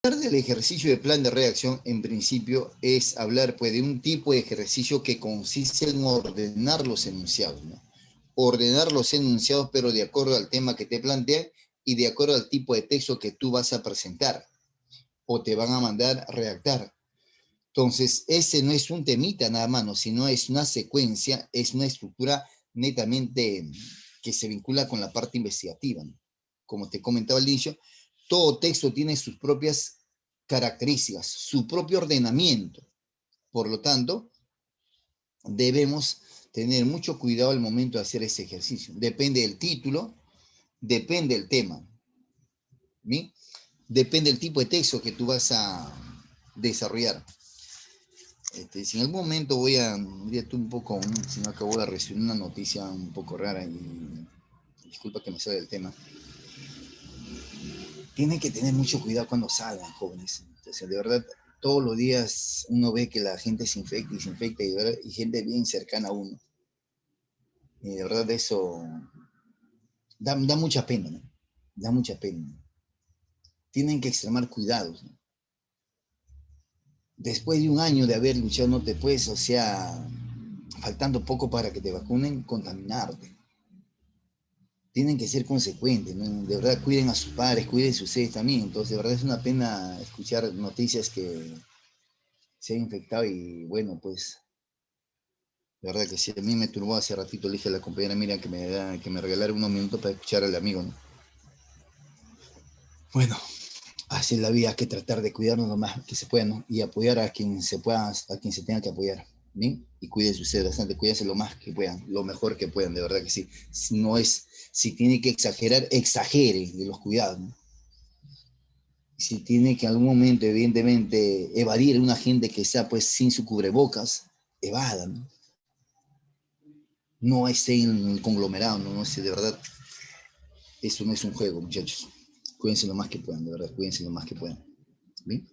Hablar del ejercicio de plan de redacción, en principio, es hablar pues, de un tipo de ejercicio que consiste en ordenar los enunciados, ¿no? Ordenar los enunciados, pero de acuerdo al tema que te plantean y de acuerdo al tipo de texto que tú vas a presentar o te van a mandar a redactar. Entonces, ese no es un temita nada más, ¿no? Sino es una secuencia, es una estructura netamente que se vincula con la parte investigativa, ¿no? Como te comentaba al inicio, todo texto tiene sus propias características, su propio ordenamiento. Por lo tanto, debemos tener mucho cuidado al momento de hacer ese ejercicio. Depende del título, depende del tema, ¿bien? Depende del tipo de texto que tú vas a desarrollar. Si en algún momento voy a un poco, si no acabo de recibir una noticia un poco rara y disculpa que me salga del tema, tienen que tener mucho cuidado cuando salgan, jóvenes. Entonces, de verdad, todos los días uno ve que la gente se infecta y gente bien cercana a uno. Y de verdad eso da mucha pena, ¿no? Da mucha pena. Tienen que extremar cuidados, ¿no? Después de un año de haber luchado no te puedes, o sea, faltando poco para que te vacunen, contaminarte. Tienen que ser consecuentes, ¿no? De verdad, cuiden a sus padres, cuiden a ustedes también. Entonces, de verdad es una pena escuchar noticias que se han infectado y bueno, pues, de verdad que sí, a mí me turbó hace ratito, le dije a la compañera, mira, que me regalara unos minutos para escuchar al amigo, ¿no? Bueno, así es la vida, hay que tratar de cuidarnos lo más que se pueda, ¿no? Y apoyar a quien se pueda, a quien se tenga que apoyar, ¿bien? Y cuídense ustedes bastante, cuídense lo más que puedan, lo mejor que puedan, de verdad que sí. Si no es, si tiene que exagerar, exagere de los cuidados, ¿no? Si tiene que en algún momento, evidentemente, evadir a una gente que está pues sin su cubrebocas, evada, ¿no? No esté en el conglomerado, no sé, de verdad, eso no es un juego, muchachos. Cuídense lo más que puedan, de verdad, cuídense lo más que puedan. ¿Bien?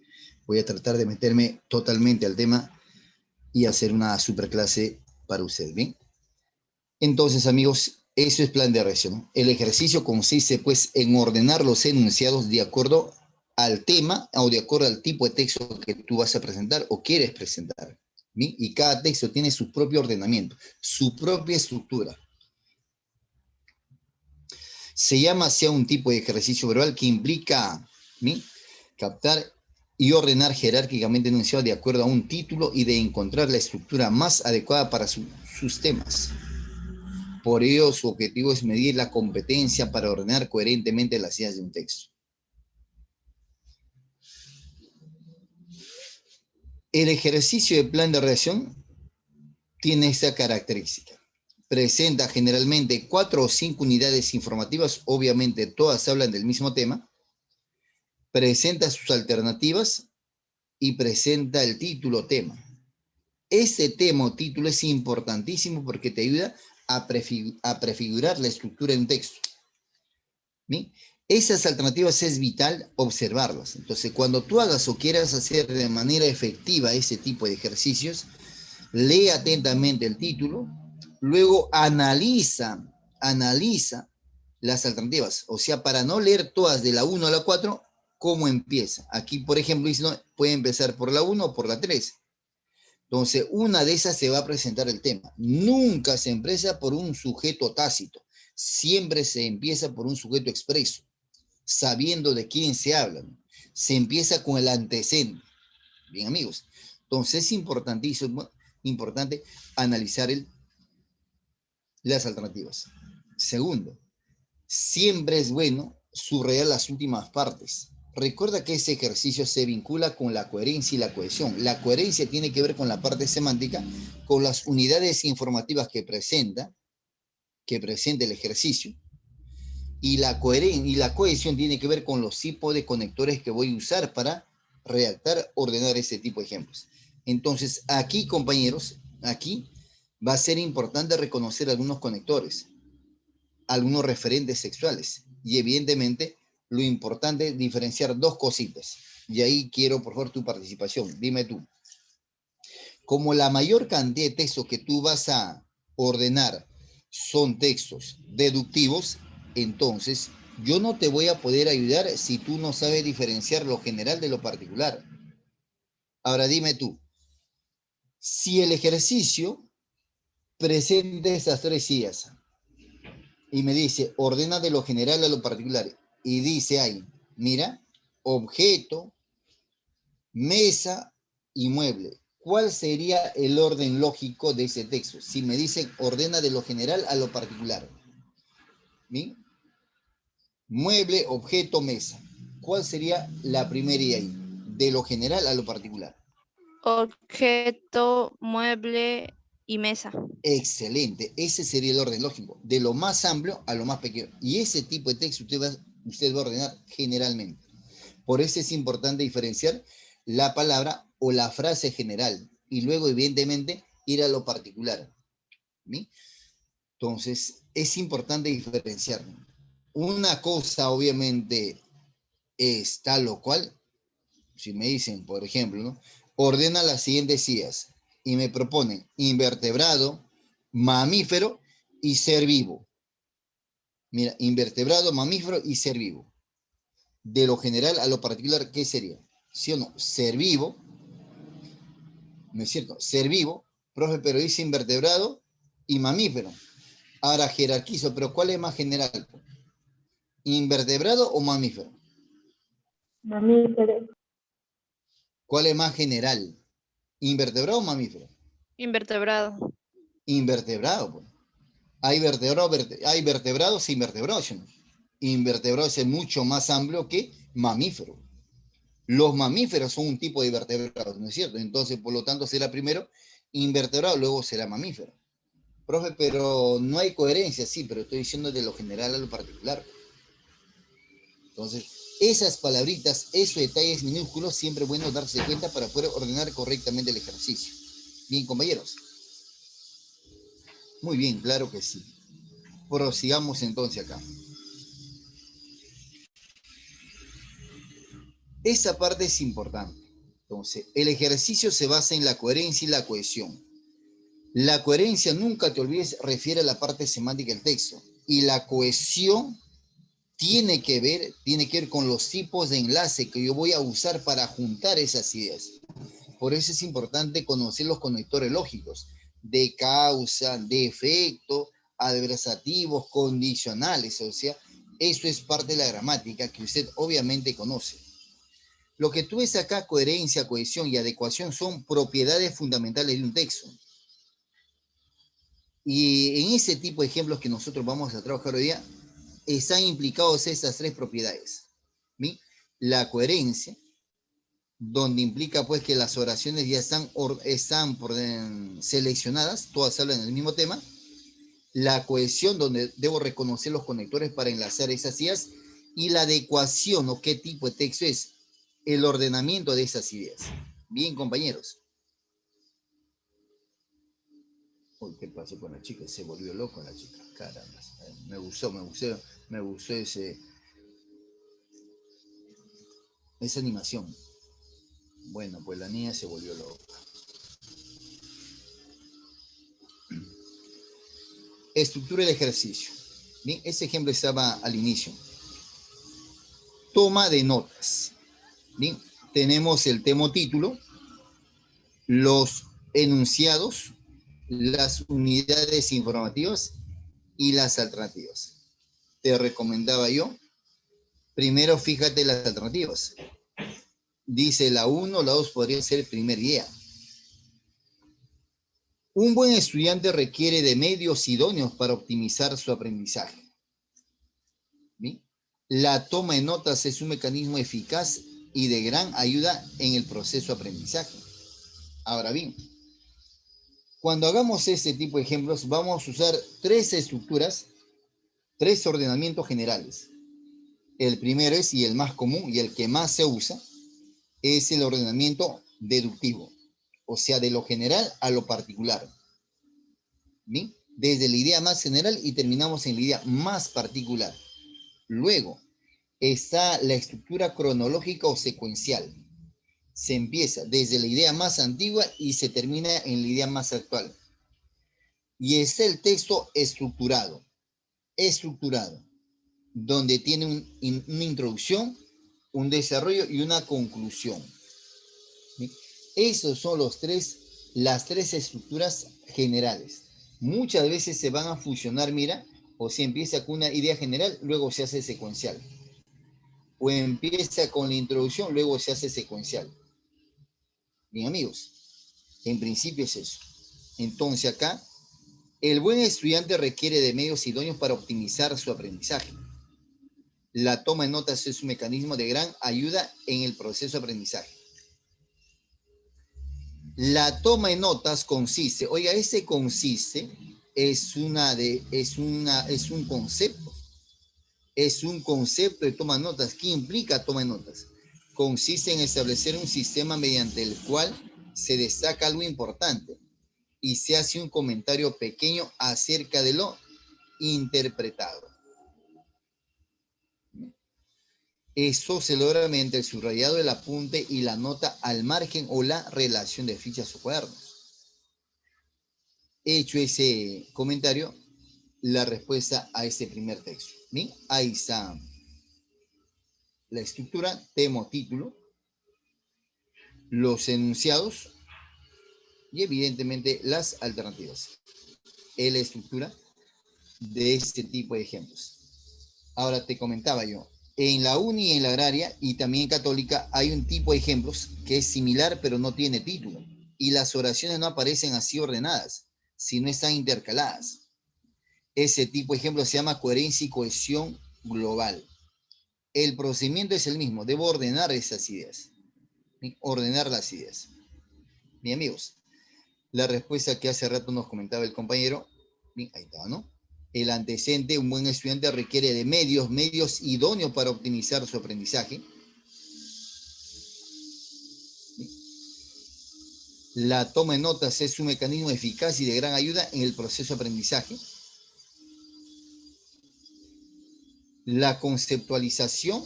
Voy a tratar de meterme totalmente al tema y hacer una super clase para ustedes, ¿bien? Entonces, amigos, eso es plan de reacción, ¿no? El ejercicio consiste, pues, en ordenar los enunciados de acuerdo al tema o de acuerdo al tipo de texto que tú vas a presentar o quieres presentar, ¿bien? Y cada texto tiene su propio ordenamiento, su propia estructura. Se llama así un tipo de ejercicio verbal que implica, ¿bien?, captar y ordenar jerárquicamente enunciados de acuerdo a un título y de encontrar la estructura más adecuada para sus temas. Por ello, su objetivo es medir la competencia para ordenar coherentemente las ideas de un texto. El ejercicio de plan de redacción tiene esta característica. Presenta generalmente 4 o 5 unidades informativas, obviamente todas hablan del mismo tema. Presenta sus alternativas y presenta el título tema. Ese tema o título es importantísimo porque te ayuda a prefigurar la estructura de un texto. ¿Bien? Esas alternativas es vital observarlas. Entonces, cuando tú hagas o quieras hacer de manera efectiva ese tipo de ejercicios, lee atentamente el título, luego analiza las alternativas. O sea, para no leer todas de la 1 a la 4, ¿cómo empieza? Aquí, por ejemplo, dice, no, puede empezar por la 1 o por la 3. Entonces, una de esas se va a presentar el tema. Nunca se empieza por un sujeto tácito. Siempre se empieza por un sujeto expreso, sabiendo de quién se habla, ¿no? Se empieza con el antecedente. Bien, amigos. Entonces, es importante analizar las alternativas. Segundo, siempre es bueno subrayar las últimas partes. Recuerda que ese ejercicio se vincula con la coherencia y la cohesión. La coherencia tiene que ver con la parte semántica, con las unidades informativas que presenta el ejercicio, y la cohesión tiene que ver con los tipos de conectores que voy a usar para redactar, ordenar ese tipo de ejemplos. Entonces, aquí, compañeros, aquí va a ser importante reconocer algunos conectores, algunos referentes sexuales. Y evidentemente, lo importante es diferenciar dos cositas. Y ahí quiero, por favor, tu participación. Dime tú. Como la mayor cantidad de textos que tú vas a ordenar son textos deductivos, entonces Yo no te voy a poder ayudar si tú no sabes diferenciar lo general de lo particular. Ahora dime tú, si el ejercicio presenta esas tres ideas y me dice, ordena de lo general a lo particular, y dice ahí, mira, objeto, mesa y mueble. ¿Cuál sería el orden lógico de ese texto? Si me dicen, ordena de lo general a lo particular. ¿Bien? Mueble, objeto, mesa. ¿Cuál sería la primera idea ahí? De lo general a lo particular. Objeto, mueble y mesa. Excelente, ese sería el orden lógico, de lo más amplio a lo más pequeño. Y ese tipo de texto usted va a ordenar generalmente. Por eso es importante diferenciar la palabra o la frase general y luego, evidentemente, ir a lo particular. ¿Sí? Entonces, es importante diferenciar. Una cosa, obviamente, es tal o cual. Si me dicen, por ejemplo, ¿no? Ordena las siguientes ideas y me proponen invertebrado, mamífero y ser vivo. Mira, invertebrado, mamífero y ser vivo. De lo general a lo particular, ¿qué sería? ¿Sí o no? Ser vivo, ¿no es cierto? Ser vivo, profe, pero dice invertebrado y mamífero. Ahora jerarquizo, pero ¿cuál es más general? ¿Invertebrado o mamífero? Mamíferos. ¿Cuál es más general? ¿Invertebrado o mamífero? Invertebrado. Invertebrado, pues. Hay vertebrados e invertebrados. ¿No? Invertebrados es mucho más amplio que mamífero. Los mamíferos son un tipo de vertebrados, ¿no es cierto? Entonces, por lo tanto, será primero invertebrado, luego será mamífero. Profe, pero no hay coherencia, sí, pero estoy diciendo de lo general a lo particular. Entonces, esas palabritas, esos detalles minúsculos, siempre es bueno darse cuenta para poder ordenar correctamente el ejercicio. Bien, compañeros. Muy bien, claro que sí. Prosigamos entonces acá. Esa parte es importante. Entonces, el ejercicio se basa en la coherencia y la cohesión. La coherencia, nunca te olvides, refiere a la parte semántica del texto. Y la cohesión tiene que ver con los tipos de enlace que yo voy a usar para juntar esas ideas. Por eso es importante conocer los conectores lógicos de causa, de efecto, adversativos, condicionales. O sea, eso es parte de la gramática que usted obviamente conoce. Lo que tú ves acá, coherencia, cohesión y adecuación, son propiedades fundamentales de un texto. Y en ese tipo de ejemplos que nosotros vamos a trabajar hoy día, están implicados esas tres propiedades. ¿Sí? La coherencia, donde implica pues que las oraciones ya están seleccionadas, todas hablan del mismo tema. La cohesión, donde debo reconocer los conectores para enlazar esas ideas. Y la adecuación, o qué tipo de texto es, el ordenamiento de esas ideas. Bien, compañeros. Uy, ¿qué pasó con la chica? Se volvió loco la chica. Caramba. Me gustó esa animación. Bueno, pues la niña se volvió loca. Estructura del ejercicio. Bien, ese ejemplo estaba al inicio. Toma de notas. Bien, tenemos el tema título, los enunciados, las unidades informativas y las alternativas. Te recomendaba yo, primero fíjate las alternativas. Dice la 1, la 2 podría ser el primer idea. Un buen estudiante requiere de medios idóneos para optimizar su aprendizaje. ¿Bien? La toma de notas es un mecanismo eficaz y de gran ayuda en el proceso de aprendizaje. Ahora bien, cuando hagamos este tipo de ejemplos, vamos a usar tres estructuras, tres ordenamientos generales. El primero es, y el más común, y el que más se usa, es el ordenamiento deductivo, o sea, de lo general a lo particular. ¿Bien? Desde la idea más general y terminamos en la idea más particular. Luego está la estructura cronológica o secuencial. Se empieza desde la idea más antigua y se termina en la idea más actual. Y está el texto estructurado. Estructurado. donde tiene una introducción, un desarrollo y una conclusión. ¿Sí? Esos son las tres estructuras generales. Muchas veces se van a fusionar, mira, o se empieza con una idea general, luego se hace secuencial. O empieza con la introducción, luego se hace secuencial. Bien, amigos, en principio es eso. Entonces acá, el buen estudiante requiere de medios idóneos para optimizar su aprendizaje. La toma de notas es un mecanismo de gran ayuda en el proceso de aprendizaje. La toma de notas consiste, oiga, ese consiste es un concepto. Es un concepto de toma de notas. ¿Qué implica toma de notas? Consiste en establecer un sistema mediante el cual se destaca algo importante y se hace un comentario pequeño acerca de lo interpretado. Eso se logra mediante el subrayado, el apunte y la nota al margen o la relación de fichas o cuadernos. Hecho ese comentario, la respuesta a este primer texto. ¿Bien? Ahí está la estructura, tema, título, los enunciados y evidentemente las alternativas. Es la estructura de este tipo de ejemplos. Ahora te comentaba yo, en la uni y en la agraria y también en católica hay un tipo de ejemplos que es similar pero no tiene título. Y las oraciones no aparecen así ordenadas, sino están intercaladas. Ese tipo de ejemplo se llama coherencia y cohesión global. El procedimiento es el mismo, debo ordenar esas ideas. ¿Sí? Ordenar las ideas. Bien, amigos, la respuesta que hace rato nos comentaba el compañero, bien, ahí está, ¿no? El antecedente, un buen estudiante requiere de medios idóneos para optimizar su aprendizaje. La toma de notas es un mecanismo eficaz y de gran ayuda en el proceso de aprendizaje. La conceptualización.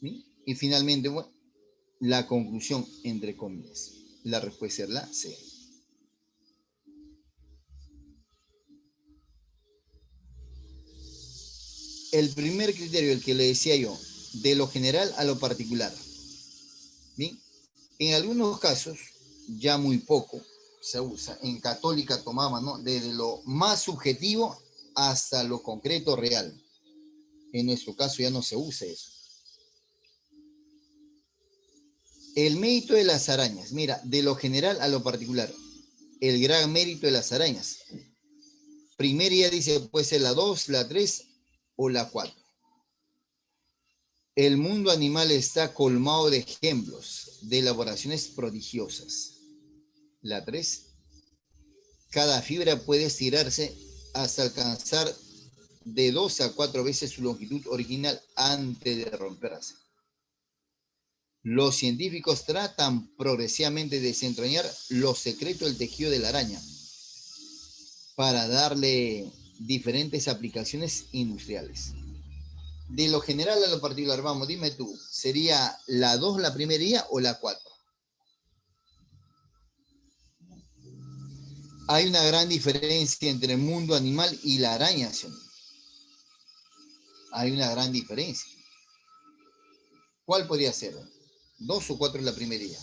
¿Sí? Y finalmente, bueno, la conclusión, entre comillas. La respuesta es la C. El primer criterio, el que le decía yo, de lo general a lo particular. Bien, en algunos casos, ya muy poco se usa. En católica tomaban, ¿no? Desde lo más subjetivo hasta lo concreto real. En nuestro caso ya no se usa eso. El mérito de las arañas. Mira, de lo general a lo particular. El gran mérito de las arañas. Primera ya dice, puede ser la 2, la 3 o la 4. El mundo animal está colmado de ejemplos de elaboraciones prodigiosas. La 3. Cada fibra puede estirarse hasta alcanzar de 2 a 4 veces su longitud original antes de romperse. Los científicos tratan progresivamente de desentrañar los secretos del tejido de la araña para darle diferentes aplicaciones industriales. De lo general a lo particular, vamos, dime tú, ¿sería la 2 la primera guía o la 4? Hay una gran diferencia entre el mundo animal y la araña, ¿sí? Hay una gran diferencia. ¿Cuál podría ser? 2 o 4 la primera guía.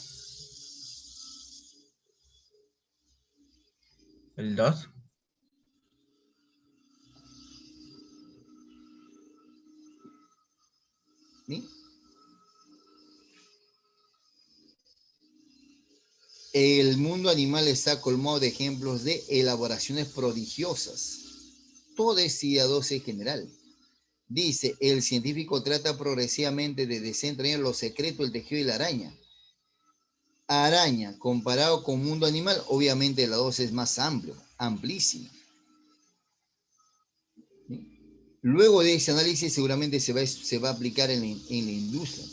El 2. ¿Sí? El mundo animal está colmado de ejemplos de elaboraciones prodigiosas. Todo es IA 12 en general. Dice, el científico trata progresivamente de desentrañar los secretos del tejido de la araña. Araña, comparado con mundo animal, obviamente la 2 es más amplio, amplísimo. ¿Sí? Luego de ese análisis seguramente se va a aplicar en la industria.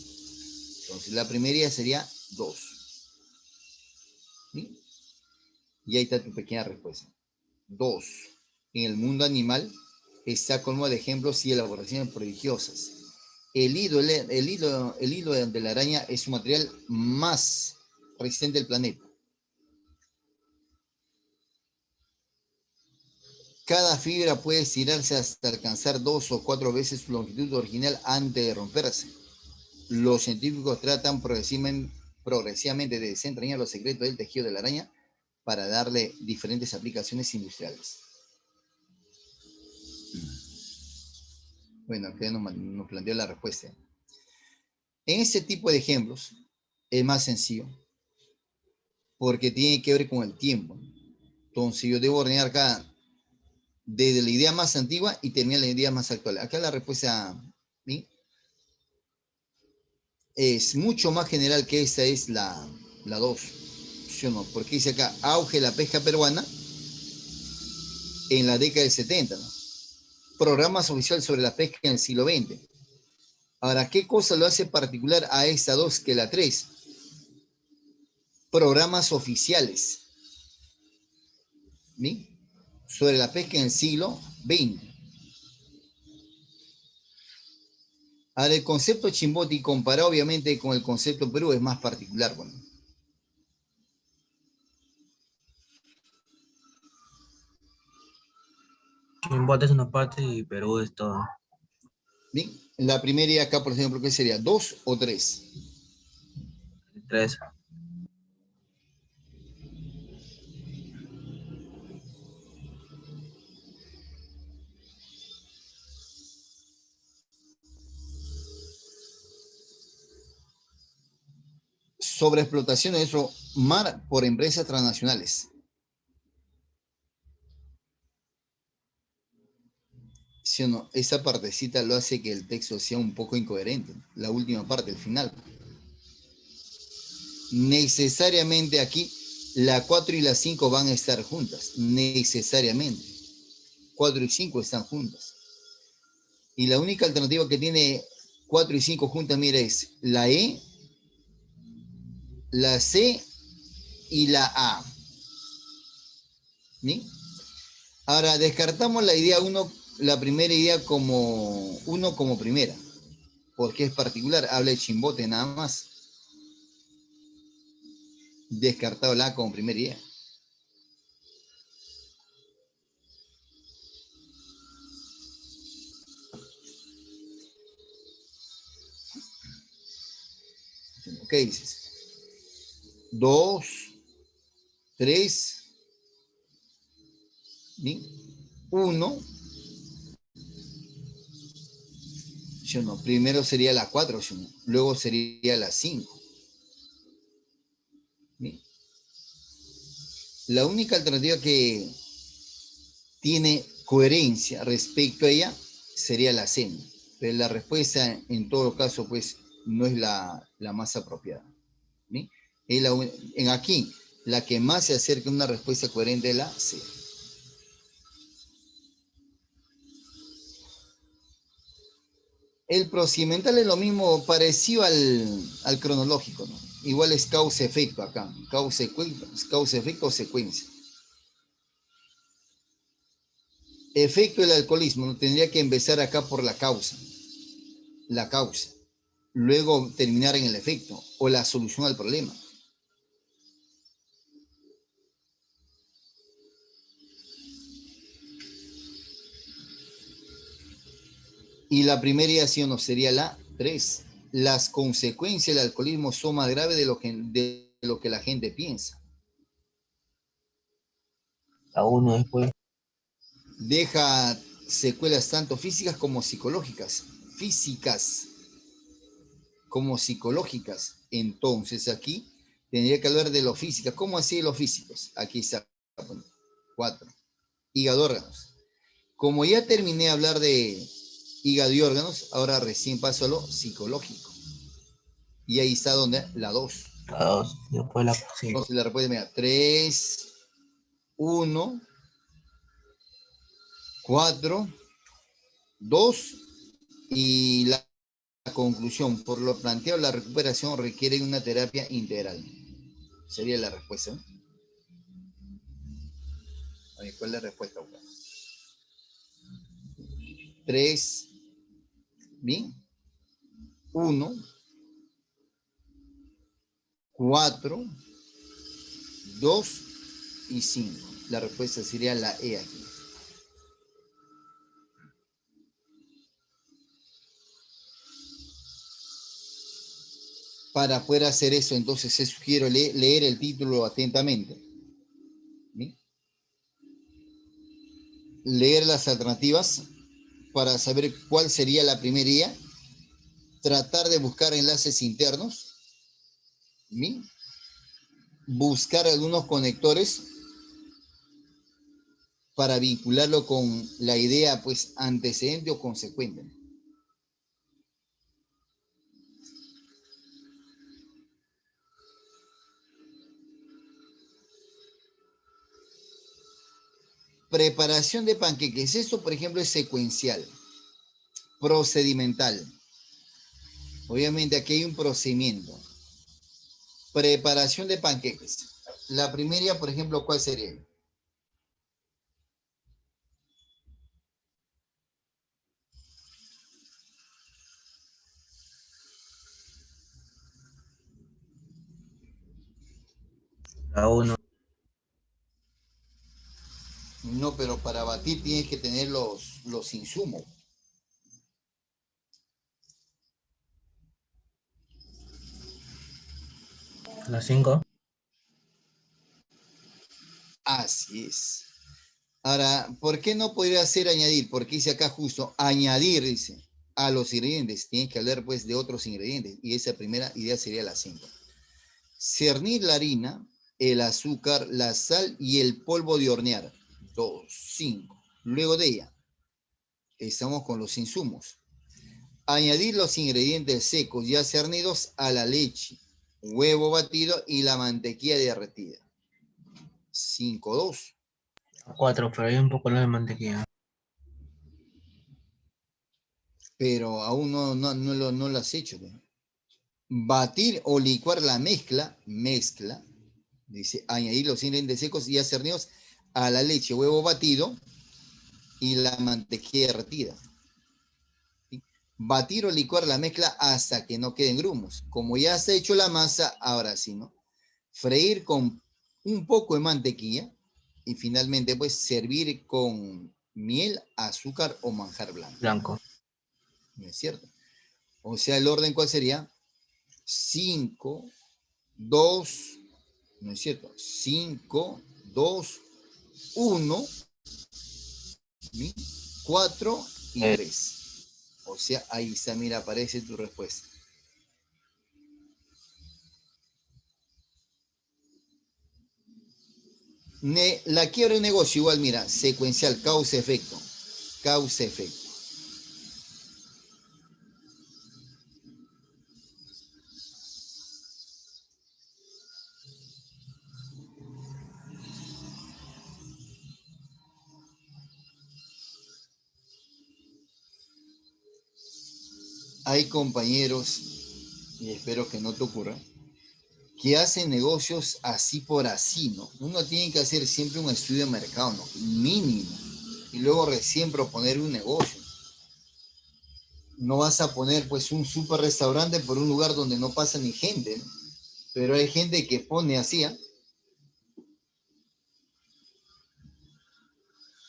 Entonces la primera sería 2. ¿Sí? Y ahí está tu pequeña respuesta. 2. En el mundo animal está colmado de ejemplos y elaboraciones prodigiosas. El hilo de la araña es su material más resistente del planeta. Cada fibra puede estirarse hasta alcanzar 2 o 4 veces su longitud original antes de romperse. Los científicos tratan progresivamente de desentrañar los secretos del tejido de la araña para darle diferentes aplicaciones industriales. Bueno, acá nos planteó la respuesta. En este tipo de ejemplos es más sencillo porque tiene que ver con el tiempo. Entonces yo debo ordenar acá desde la idea más antigua y terminar la idea más actual. Acá la respuesta ¿sí? Es mucho más general que esta es la 2. ¿Sí o no? Porque dice acá, auge de la pesca peruana en la década del 70, ¿no? Programas oficiales sobre la pesca en el siglo XX. Ahora, ¿qué cosa lo hace particular a esta 2 que la 3? Programas oficiales, ¿sí? Sobre la pesca en el siglo XX. Ahora, el concepto Chimbote, comparado obviamente con el concepto Perú, es más particular. Bueno. Chimbote es una parte y Perú es todo. Bien, la primera idea acá, por ejemplo, ¿qué sería? ¿2 o 3? 3. Sobreexplotación de nuestro mar por empresas transnacionales. ¿Sí o no? Esa partecita lo hace que el texto sea un poco incoherente. La última parte, el final. Necesariamente aquí la 4 y la 5 van a estar juntas. Necesariamente. 4 y 5 están juntas. Y la única alternativa que tiene 4 y 5 juntas, mira, es la E, la C y la A. ¿Sí? Ahora, descartamos la idea 1, la primera idea como 1 como primera, porque es particular, habla de Chimbote nada más. Descartado la A como primera idea. ¿Qué dices? 2, 3, 1. Yo no. Primero sería la 4, yo no. Luego sería la 5. ¿Sí? La única alternativa que tiene coherencia respecto a ella sería la C. Pero la respuesta en todo caso pues no es la más apropiada. ¿Sí? En aquí, la que más se acerca a una respuesta coherente es la C. El procedimental es lo mismo, parecido al cronológico, ¿no? Igual es causa-efecto acá. Causa-efecto o secuencia. Efecto del alcoholismo, ¿no? Tendría que empezar acá por la causa. La causa. Luego terminar en el efecto o la solución al problema. Y la primera idea, sí o no, sería la 3. Las consecuencias del alcoholismo son más graves de lo que la gente piensa. La 1 después. Deja secuelas tanto físicas como psicológicas. Físicas como psicológicas. Entonces aquí tendría que hablar de lo físico. ¿Cómo así de los físicos? Aquí está. 4. Hígado, órganos. Como ya terminé de hablar de hígado y órganos, ahora recién paso a lo psicológico. Y ahí está donde la 2. La 2. Después la 5. Entonces la respuesta, mira, 3, 1, 4, 2 y la conclusión. Por lo planteado, la recuperación requiere una terapia integral. Sería la respuesta. A ver, ¿cuál es la respuesta? 3, bien, 1, 4, 2 y 5. La respuesta sería la E aquí. Para poder hacer eso, entonces les sugiero leer el título atentamente. ¿Sí? Leer las alternativas para saber cuál sería la primera idea. Tratar de buscar enlaces internos. ¿Sí? Buscar algunos conectores para vincularlo con la idea pues antecedente o consecuente. Preparación de panqueques. Esto, por ejemplo, es secuencial, procedimental. Obviamente aquí hay un procedimiento. Preparación de panqueques. La primera, por ejemplo, ¿cuál sería? La 1, No, pero para batir tienes que tener los insumos. la 5, Así es. Ahora, ¿por qué no podría ser añadir? Porque dice acá justo, añadir, dice, a los ingredientes. Tienes que hablar pues de otros ingredientes. Y esa primera idea sería la 5. Cernir la harina, el azúcar, la sal y el polvo de hornear. 2, 5. Luego de ella, estamos con los insumos. Añadir los ingredientes secos ya cernidos a la leche, huevo batido y la mantequilla derretida. 5, 2. 4, pero hay un poco de mantequilla. Pero aún no lo has hecho. ¿No? Batir o licuar la mezcla, dice, añadir los ingredientes secos ya cernidos a la leche, huevo batido y la mantequilla derretida. ¿Sí? Batir o licuar la mezcla hasta que no queden grumos. Como ya se ha hecho la masa, ahora sí, ¿no? Freír con un poco de mantequilla y finalmente pues servir con miel, azúcar o manjar blanco. Blanco. ¿No es cierto? O sea, el orden ¿cuál sería? 5, 2, ¿no es cierto? 5, 2, 1, 4 y 3. O sea, ahí está, mira, aparece tu respuesta. La quiebra de un negocio, igual, mira, secuencial, causa-efecto. Causa-efecto. Hay compañeros, y espero que no te ocurra, que hacen negocios así por así, ¿no? Uno tiene que hacer siempre un estudio de mercado, ¿no? Mínimo. Y luego recién proponer un negocio. No vas a poner pues un super restaurante por un lugar donde no pasa ni gente, ¿no? Pero hay gente que pone así, ¿eh?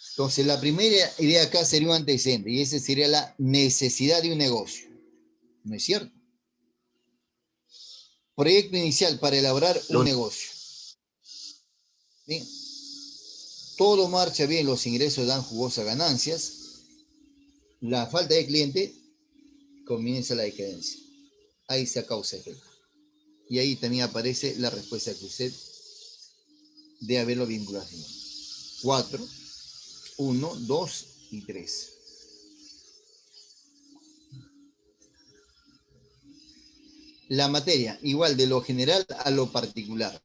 Entonces la primera idea acá sería un antecedente y esa sería la necesidad de un negocio, ¿no es cierto? Proyecto inicial para elaborar un negocio. Bien. Todo marcha bien, los ingresos dan jugosas ganancias. La falta de cliente comienza la decadencia. Ahí se causa efecto. Y ahí también aparece la respuesta que usted debe haberlo vinculado. 4, 1, 2 y 3. La materia, igual de lo general a lo particular.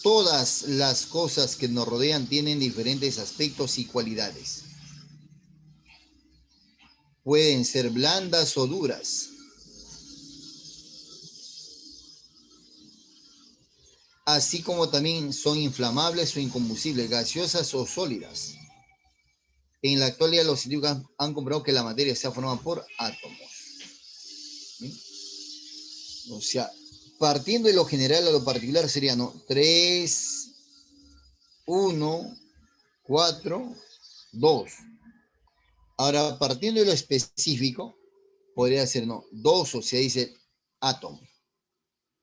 Todas las cosas que nos rodean tienen diferentes aspectos y cualidades. Pueden ser blandas o duras. Así como también son inflamables o incombustibles, gaseosas o sólidas. En la actualidad los científicos han comprobado que la materia está formada por átomos. ¿Sí? O sea, partiendo de lo general a lo particular sería, ¿no? 3, 1, 4, 2. Ahora, partiendo de lo específico, podría ser, no, dos, o sea, dice átomo.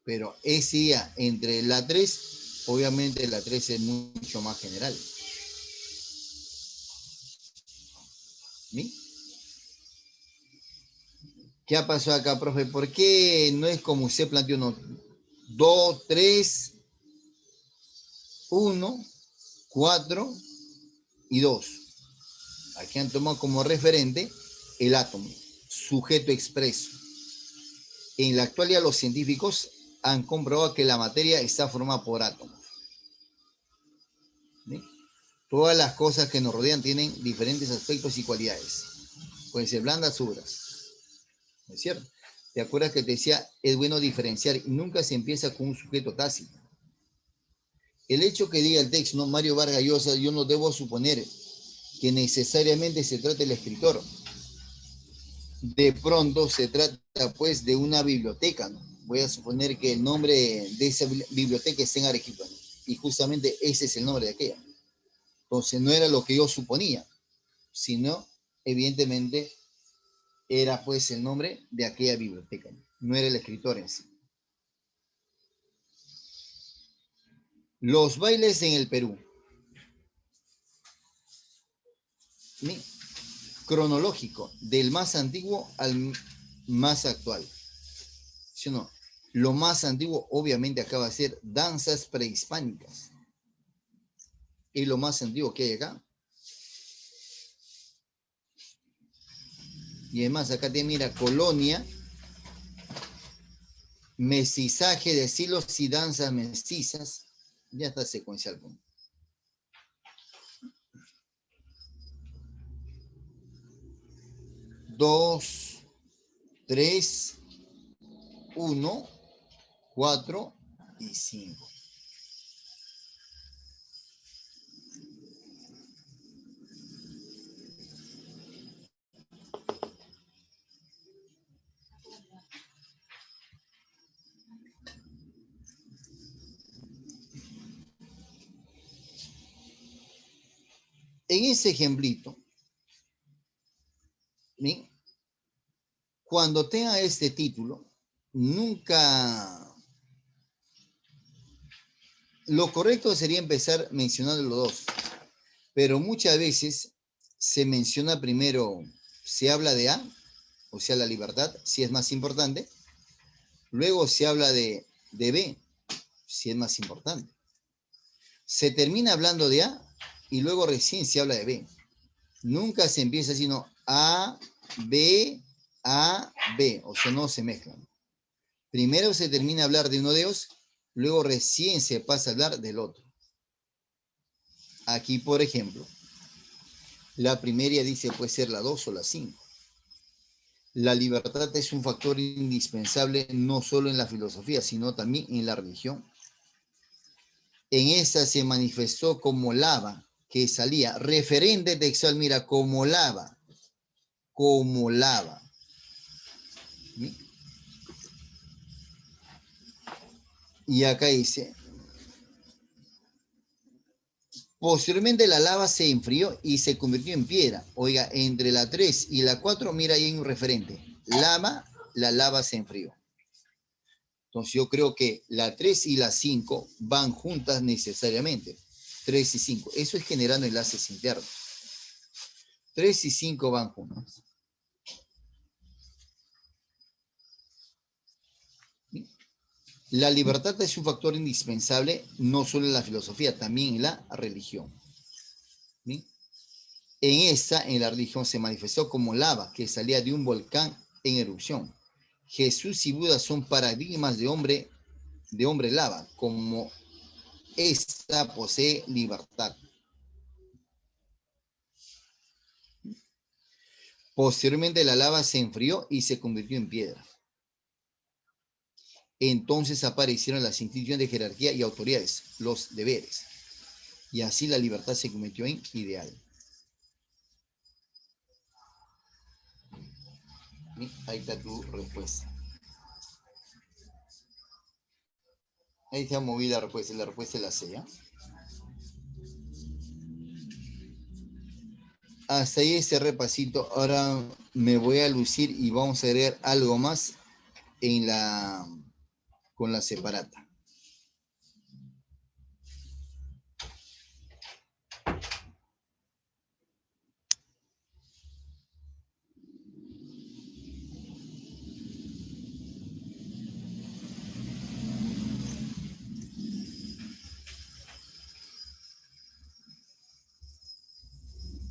Pero ese día entre la 3, obviamente la 3 es mucho más general. ¿Sí? ¿Qué ha pasado acá, profe? ¿Por qué no es como usted planteó, no? 2, 3, 1, 4 y 2. Aquí han tomado como referente el átomo, sujeto expreso. En la actualidad los científicos han comprobado que la materia está formada por átomos. ¿Sí? Todas las cosas que nos rodean tienen diferentes aspectos y cualidades. Pueden ser blandas o duras. ¿No es cierto? ¿Te acuerdas que te decía, es bueno diferenciar y nunca se empieza con un sujeto tácito? El hecho que diga el texto, ¿no? Mario Vargas Llosa, yo no debo suponer que necesariamente se trate del escritor. De pronto se trata pues de una biblioteca, ¿no? Voy a suponer que el nombre de esa biblioteca está en Arequipa, ¿no? Y justamente ese es el nombre de aquella. Entonces no era lo que yo suponía, sino evidentemente era pues el nombre de aquella biblioteca, ¿no? No era el escritor en sí. Los bailes en el Perú. ¿Sí? Cronológico, del más antiguo al más actual. ¿Sí o no? Lo más antiguo obviamente acaba de ser danzas prehispánicas. Es lo más antiguo que hay acá. Y además acá te mira colonia, mestizaje de estilos y danzas mestizas. Ya está secuencial. 2, 3, 1, 4 y 5. En ese ejemplito, ¿sí? Cuando tenga este título, nunca... Lo correcto sería empezar mencionando los dos, pero muchas veces se menciona primero, se habla de A, o sea, la libertad, si es más importante, luego se habla de B, si es más importante. Se termina hablando de A y luego recién se habla de B. Nunca se empieza sino A, B, o sea, no se mezclan. Primero se termina a hablar de uno de ellos, luego recién se pasa a hablar del otro. Aquí, por ejemplo, la primera dice puede ser la 2 o la 5. La libertad es un factor indispensable no solo en la filosofía, sino también en la religión. En esa se manifestó como lava que salía, referente textual, mira, como lava, como lava. ¿Sí? Y acá dice, posteriormente la lava se enfrió y se convirtió en piedra. Oiga, entre la 3 y la 4, mira, ahí hay un referente. Lava, la lava se enfrió. Entonces yo creo que la 3 y la 5 van juntas necesariamente. 3 y 5. Eso es generando enlaces internos. 3 y 5 van juntas. La libertad es un factor indispensable no solo en la filosofía, también en la religión. ¿Sí? En la religión se manifestó como lava que salía de un volcán en erupción. Jesús y Buda son paradigmas de hombre lava, como esta posee libertad. Posteriormente la lava se enfrió y se convirtió en piedra. Entonces aparecieron las instituciones de jerarquía y autoridades, los deberes. Y así la libertad se convirtió en ideal. Ahí está tu respuesta. Ahí se ha movido la respuesta es la C, ¿ya? hasta ahí ese repasito. Ahora me voy a lucir y vamos a agregar algo más en con la separata.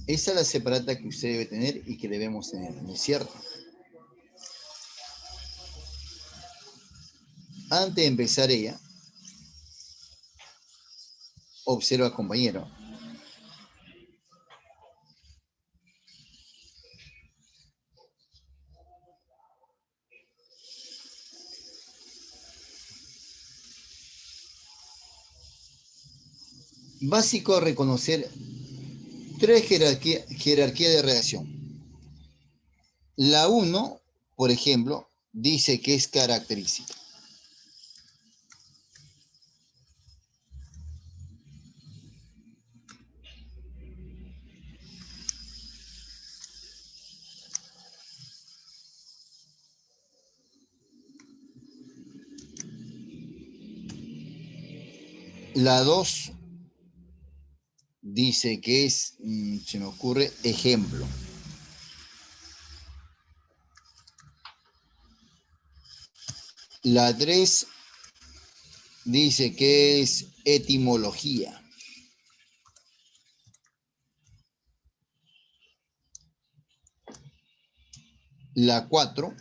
Esa es la separata que usted debe tener y que debemos tener, ¿no es cierto? Antes de empezar ella, observa, compañero. Básico reconocer tres jerarquías de redacción. La 1, por ejemplo, dice que es característica. La 2 dice que es, se me ocurre, ejemplo. La 3 dice que es etimología. La 4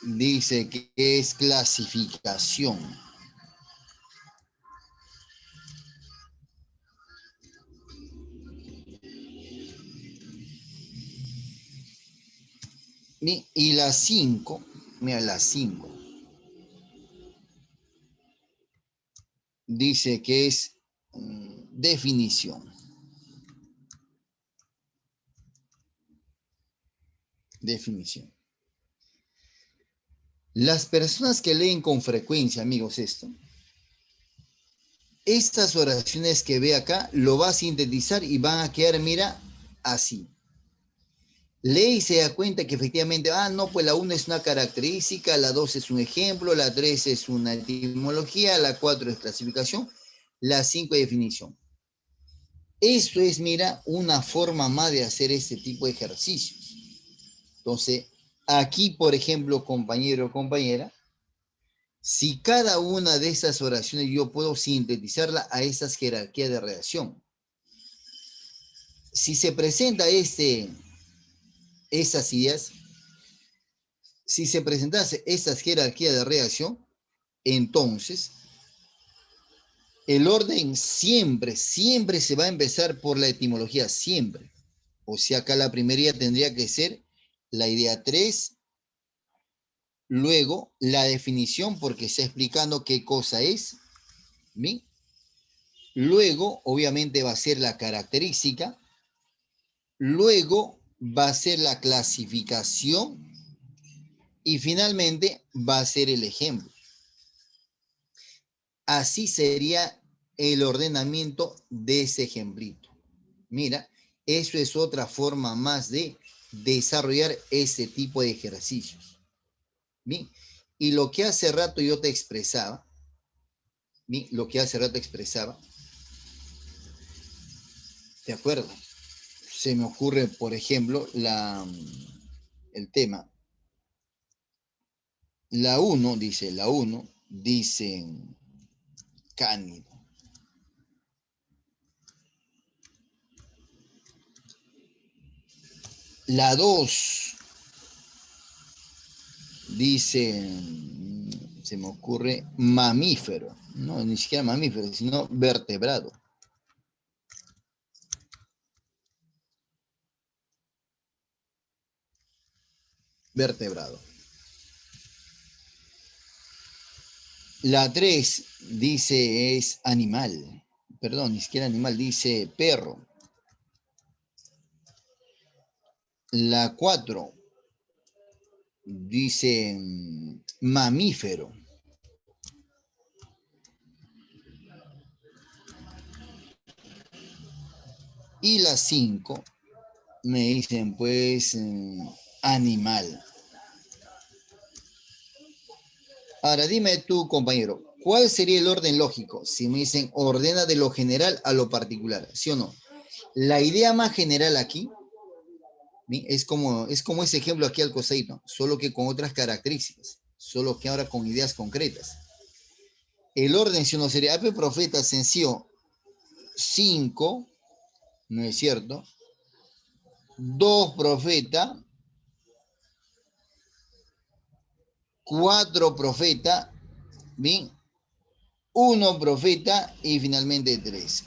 dice que es clasificación. Y la 5, mira, la 5 dice que es definición. Definición. Las personas que leen con frecuencia, amigos, estas oraciones que ve acá, lo va a sintetizar y van a quedar, mira, así. Lee y se da cuenta que efectivamente, no, pues la 1 es una característica, la 2 es un ejemplo, la 3 es una etimología, la 4 es clasificación, la 5 es definición. Esto es, mira, una forma más de hacer este tipo de ejercicios. Entonces, aquí, por ejemplo, compañero o compañera, si cada una de esas oraciones yo puedo sintetizarla a esas jerarquías de redacción. Si se presenta esas ideas, si se presentase esas jerarquías de redacción, entonces el orden siempre, siempre se va a empezar por la etimología, siempre. O sea, acá la primera idea tendría que ser la idea 3, luego la definición, porque está explicando qué cosa es, ¿bien? Luego, obviamente, va a ser la característica, luego va a ser la clasificación y finalmente va a ser el ejemplo. Así sería el ordenamiento de ese ejemplito. Mira, eso es otra forma más de desarrollar ese tipo de ejercicios. Bien, y lo que hace rato yo te expresaba, bien, lo que hace rato expresaba, ¿de acuerdo? Se me ocurre, por ejemplo, el tema. La 1 dice cánido. La 2 dice, se me ocurre, mamífero. No, ni siquiera mamífero, sino vertebrado. Vertebrado. La 3 dice es animal. Perdón, ni siquiera animal, dice perro. La 4 dice mamífero. Y la 5 me dicen, pues, animal. Ahora, dime tú, compañero, ¿cuál sería el orden lógico? Si me dicen, ordena de lo general a lo particular, ¿sí o no? La idea más general aquí, ¿sí? Es como ese ejemplo aquí al costadito, solo que con otras características, solo que ahora con ideas concretas. El orden, si uno sería, Ave profeta sencillo, 5, ¿no es cierto? 2 profeta, 4 profeta, ¿bien? 1 profeta y finalmente 3.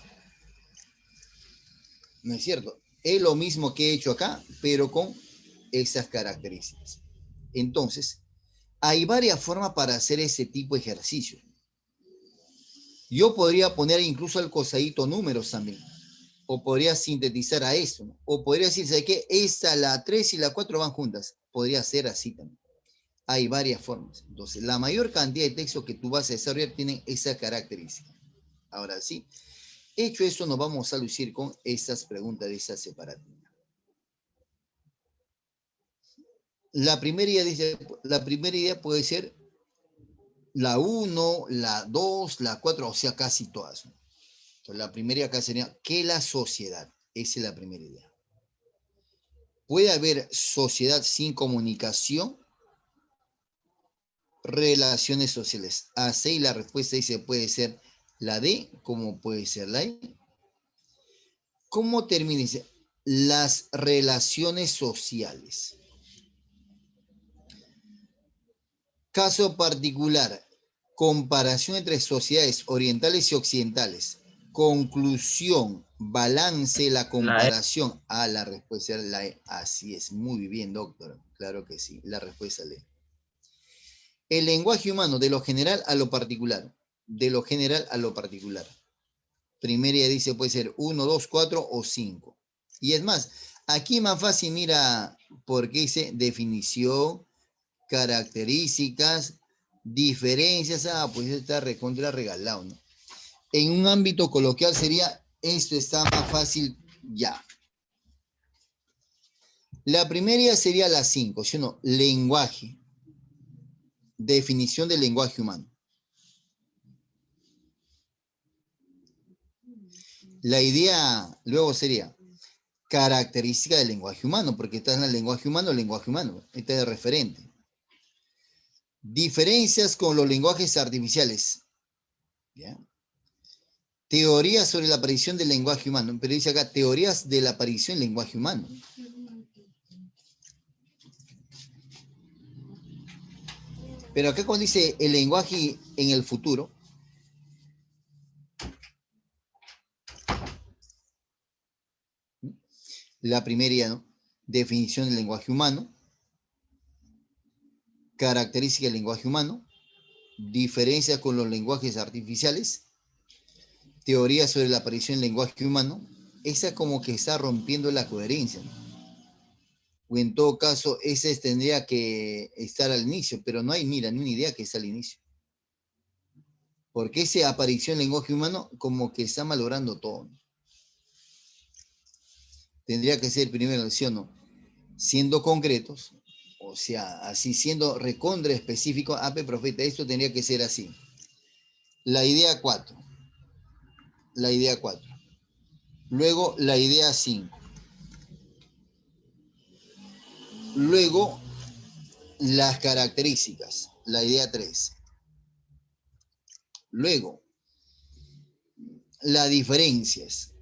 ¿No es cierto? Es lo mismo que he hecho acá, pero con esas características. Entonces, hay varias formas para hacer ese tipo de ejercicio. Yo podría poner incluso al costadito números también. O podría sintetizar a eso. ¿No? O podría decir, ¿sabe qué? Esta, la 3 y la 4 van juntas. Podría ser así también. Hay varias formas. Entonces, la mayor cantidad de texto que tú vas a desarrollar tienen esa característica. Ahora sí, hecho eso, nos vamos a lucir con esas preguntas de esa separativa. La primera idea puede ser la 1, la 2, la 4, o sea, casi todas. ¿No? Entonces, la primera idea acá sería, ¿qué la sociedad? Esa es la primera idea. ¿Puede haber sociedad sin comunicación? Relaciones sociales. Así la respuesta dice, puede ser la D, como puede ser la E. ¿Cómo termina? Dice, las relaciones sociales. Caso particular, comparación entre sociedades orientales y occidentales. Conclusión, balance, la La E. comparación. Ah, la respuesta es la E. Así es, muy bien, doctor. Claro que sí, la respuesta es la E. El lenguaje humano, de lo general a lo particular. De lo general a lo particular. Primera ya dice, puede ser 1, 2, 4 o 5. Y es más, aquí más fácil, mira, porque dice definición, características, diferencias. Ah, pues está recontra regalado, ¿no? En un ámbito coloquial sería, esto está más fácil ya. La primera sería la 5, ¿sí o no? Lenguaje. Definición del lenguaje humano. La idea luego sería característica del lenguaje humano, porque está en el lenguaje humano, este es el referente. Diferencias con los lenguajes artificiales. ¿Ya? Teorías sobre la aparición del lenguaje humano, pero dice acá, teorías de la aparición del lenguaje humano. Pero acá cuando dice el lenguaje en el futuro, la primera, ¿no? Definición del lenguaje humano, característica del lenguaje humano, diferencias con los lenguajes artificiales, teorías sobre la aparición del lenguaje humano, esa como que está rompiendo la coherencia, ¿no? O en todo caso, esa tendría que estar al inicio, pero no hay, mira, ni una idea que está al inicio. Porque esa aparición del lenguaje humano como que está malogrando todo. ¿No? Tendría que ser primero, ¿sí o no? Siendo concretos, o sea, así siendo recontra específico, AP profeta, esto tendría que ser así. La idea 4, la idea 4. Luego la idea 5. Luego las características, la idea 3. Luego las diferencias,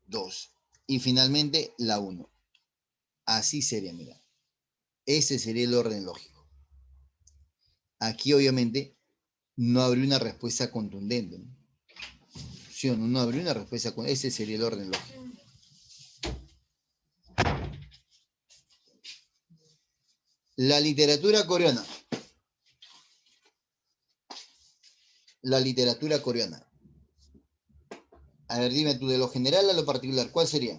2. Y finalmente la 1. Así sería, mira. Ese sería el orden lógico. Aquí obviamente no habría una respuesta contundente. ¿No? ¿Sí o no? No habría una respuesta contundente. Ese sería el orden lógico. La literatura coreana. La literatura coreana. A ver, dime tú, de lo general a lo particular, ¿cuál sería?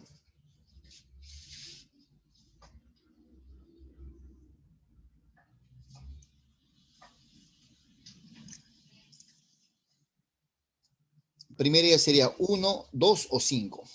Primera idea sería 1, 2 o 5.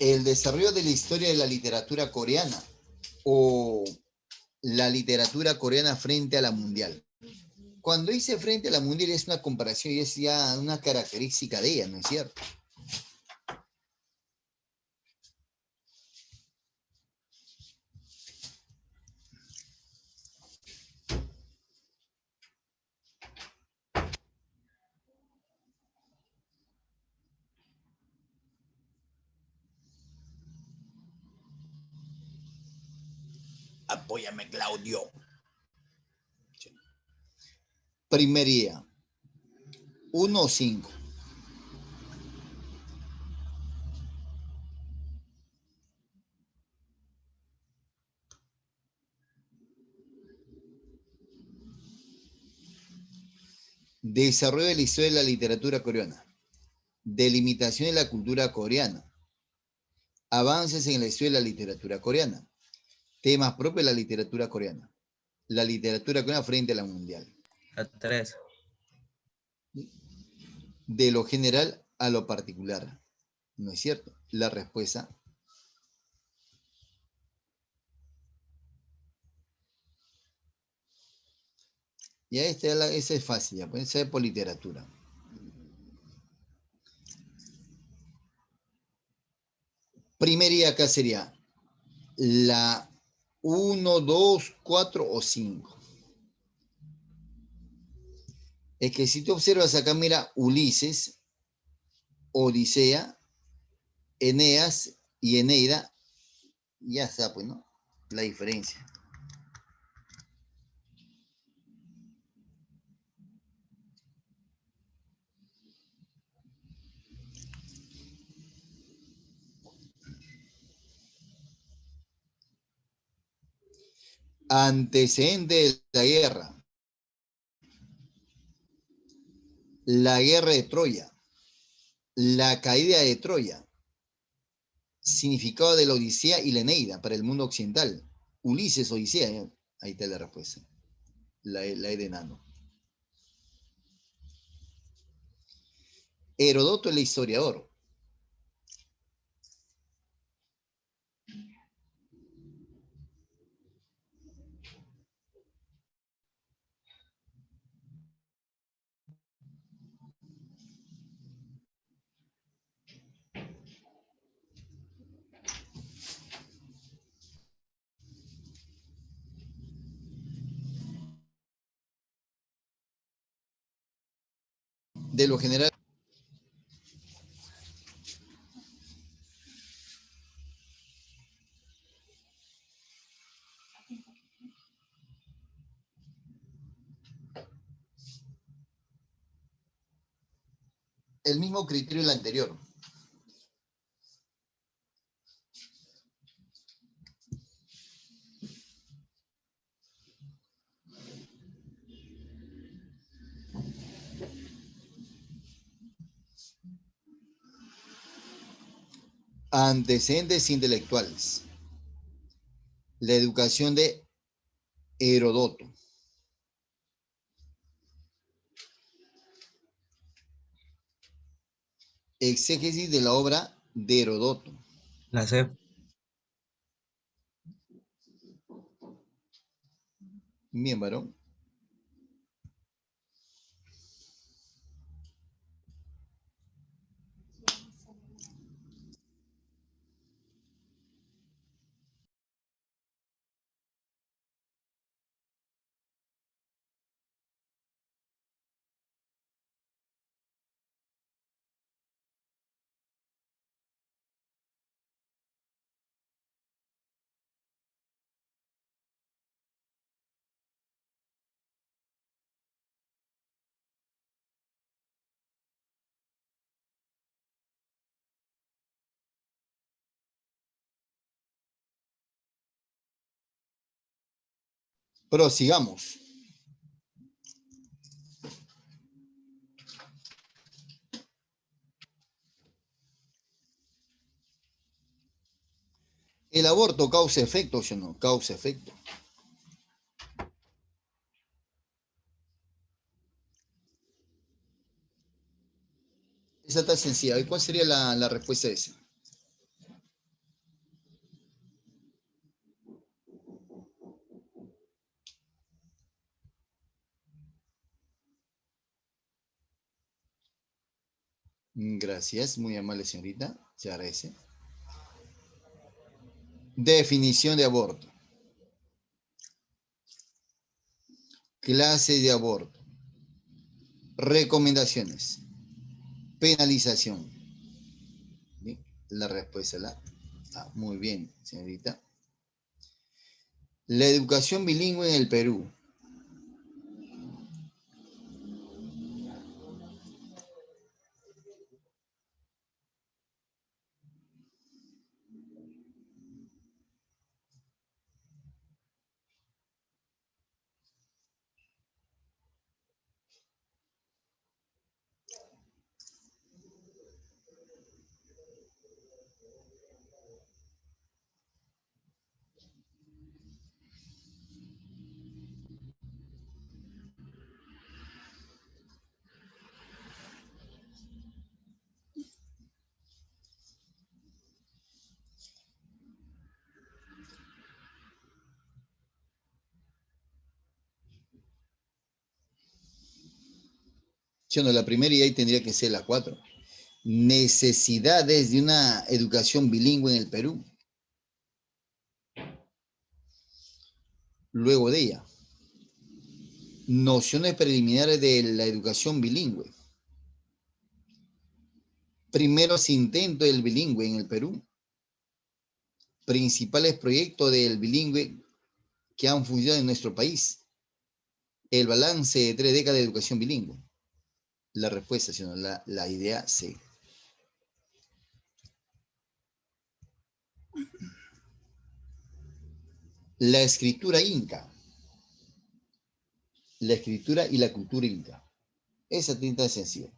El desarrollo de la historia de la literatura coreana o la literatura coreana frente a la mundial. Cuando dice frente a la mundial es una comparación y es ya una característica de ella, ¿no es cierto? Apóyame, Claudio. Primer día. 1 o 5. Desarrollo de la historia de la literatura coreana. Delimitación de la cultura coreana. Avances en la historia de la literatura coreana. Temas propios de la literatura coreana. La literatura coreana frente a la mundial. La 3. De lo general a lo particular. ¿No es cierto? La respuesta. Ya esa es fácil, ya puede ser por literatura. Primer día acá sería la 1, 2, 4 o 5. Es que si tú observas acá, mira, Ulises, Odisea, Eneas y Eneida, ya está, pues, ¿no? La diferencia. Antecedente de la guerra. La guerra de Troya. La caída de Troya. Significado de la Odisea y la Eneida para el mundo occidental. Ulises, Odisea, ¿eh? Ahí está la respuesta. La E de enano. Herodoto, el historiador. De lo general. El mismo criterio del anterior. Antecedentes intelectuales. La educación de Herodoto. Exégesis de la obra de Herodoto. La C. Bien, varón. Prosigamos. El aborto causa efecto, ¿sí o no? Causa efecto. Esa está sencilla. ¿Y cuál sería la respuesta a esa? Gracias, muy amable señorita. Se agradece. Definición de aborto. Clase de aborto. Recomendaciones. Penalización. Bien, la respuesta es la A. Muy bien, señorita. La educación bilingüe en el Perú. ¿Sí o no? La primera y ahí tendría que ser la 4. Necesidades de una educación bilingüe en el Perú. Luego de ella. Nociones preliminares de la educación bilingüe. Primeros intentos del bilingüe en el Perú. Principales proyectos del bilingüe que han funcionado en nuestro país. El balance de 3 décadas de educación bilingüe. La respuesta, sino la idea C. La escritura inca. La escritura y la cultura inca. Esa tinta es sencilla.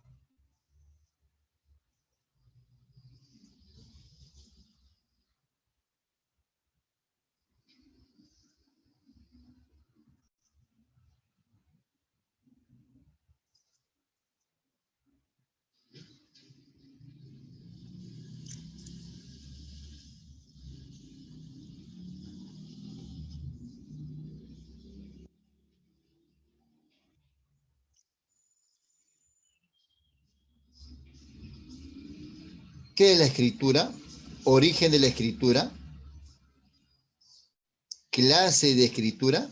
¿Qué es la escritura? Origen de la escritura. Clase de escritura.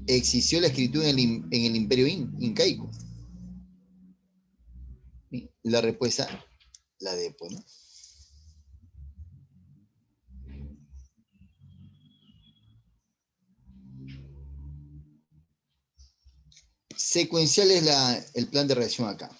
Existió la escritura en el imperio incaico. La respuesta, la D, pues, ¿no? Secuencial es el plan de reacción acá.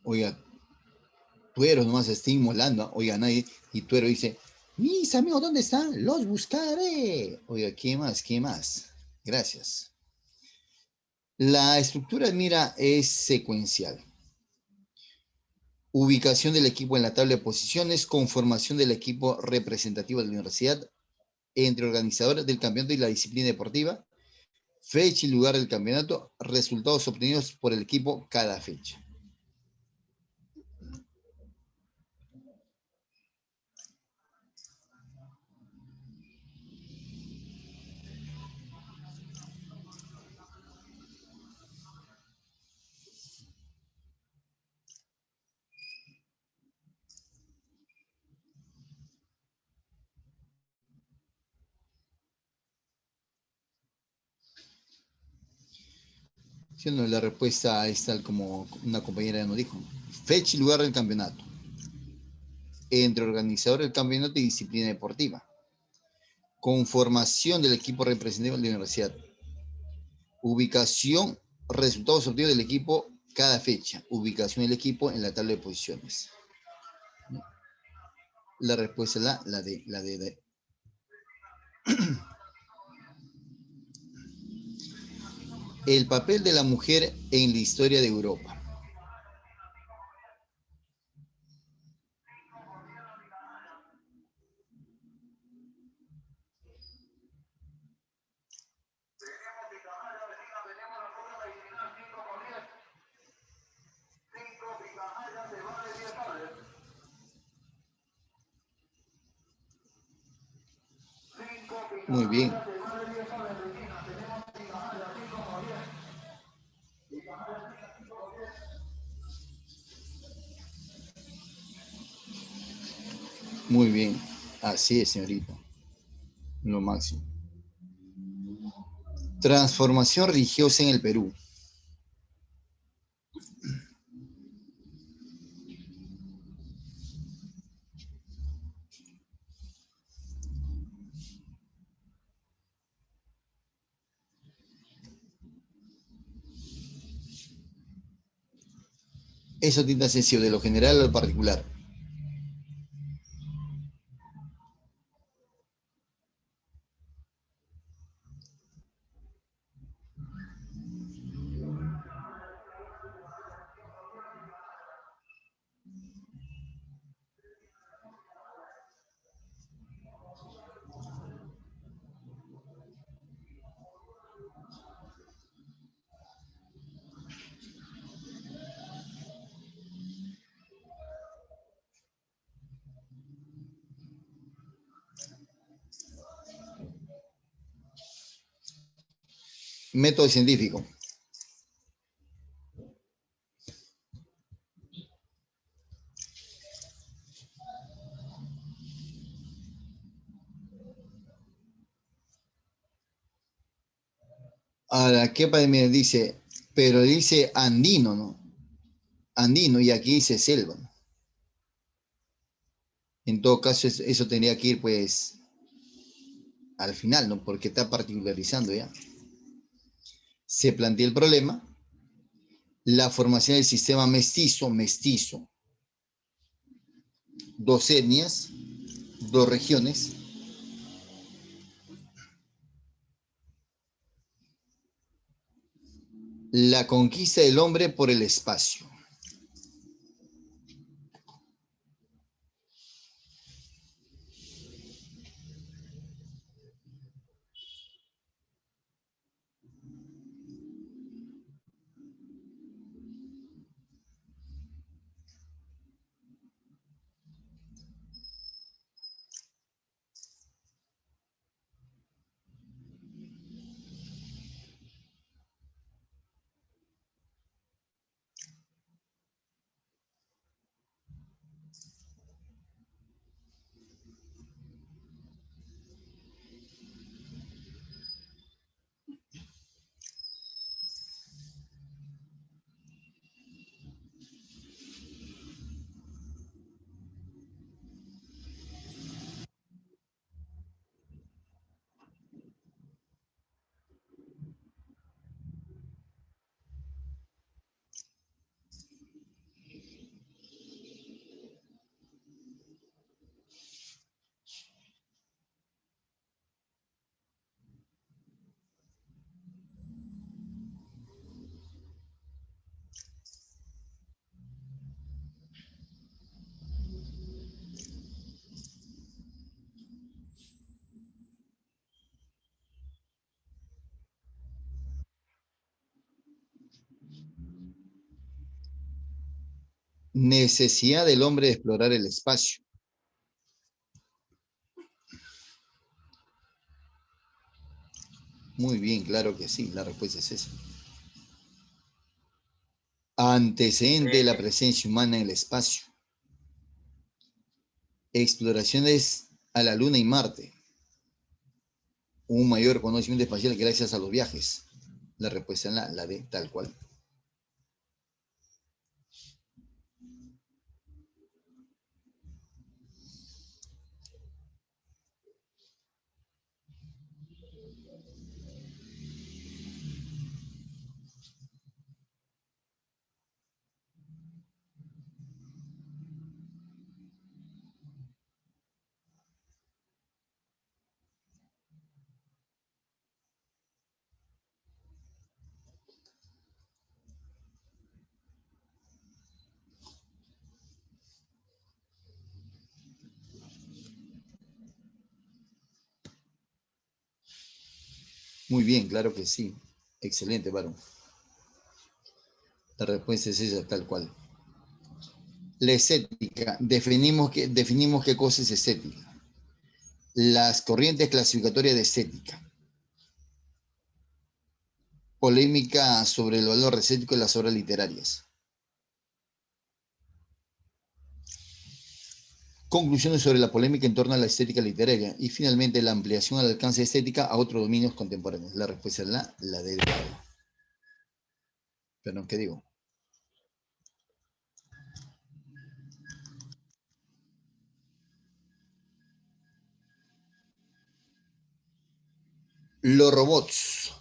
Oiga, Tuero nomás está inmolando. Oiga, nadie. Y Tuero dice, mis amigos, ¿dónde están? Los buscaré. Oiga, ¿qué más? ¿Qué más? Gracias. La estructura, mira, es secuencial. Ubicación del equipo en la tabla de posiciones, conformación del equipo representativo de la universidad, entre organizadores del campeonato y la disciplina deportiva, Fecha y lugar del campeonato, resultados obtenidos por el equipo cada fecha. ¿Sí o no? La respuesta es tal como una compañera nos dijo. Fecha y lugar del campeonato. Entre organizador del campeonato y disciplina deportiva. Conformación del equipo representativo de la universidad. Ubicación, resultados obtenidos del equipo cada fecha. Ubicación del equipo en la tabla de posiciones. La respuesta es la D. El papel de la mujer en la historia de Europa. Muy bien. Muy bien. Así es, señorita. Lo máximo. Transformación religiosa en el Perú. Eso tiende a ser de lo general a lo particular. Método científico. Ahora, ¿qué me dice? Pero dice andino, ¿no? Andino, y aquí dice selva, ¿no? En todo caso, eso tendría que ir, pues, al final, ¿no? Porque está particularizando ya. Se plantea el problema, la formación del sistema mestizo, dos etnias, dos regiones, la conquista del hombre por el espacio. Necesidad del hombre de explorar el espacio. Muy bien, claro que sí, la respuesta es esa. Antecedente de la presencia humana en el espacio. Exploraciones a la Luna y Marte. Un mayor conocimiento espacial gracias a los viajes. La respuesta es la D, tal cual. Muy bien, claro que sí. Excelente, varón. La respuesta es esa, tal cual. La estética. Definimos qué cosa es estética. Las corrientes clasificatorias de estética. Polémica sobre el valor estético de las obras literarias. Conclusiones sobre la polémica en torno a la estética literaria. Y finalmente, la ampliación al alcance de estética a otros dominios contemporáneos. La respuesta es la de... Perdón, ¿qué digo? Los robots.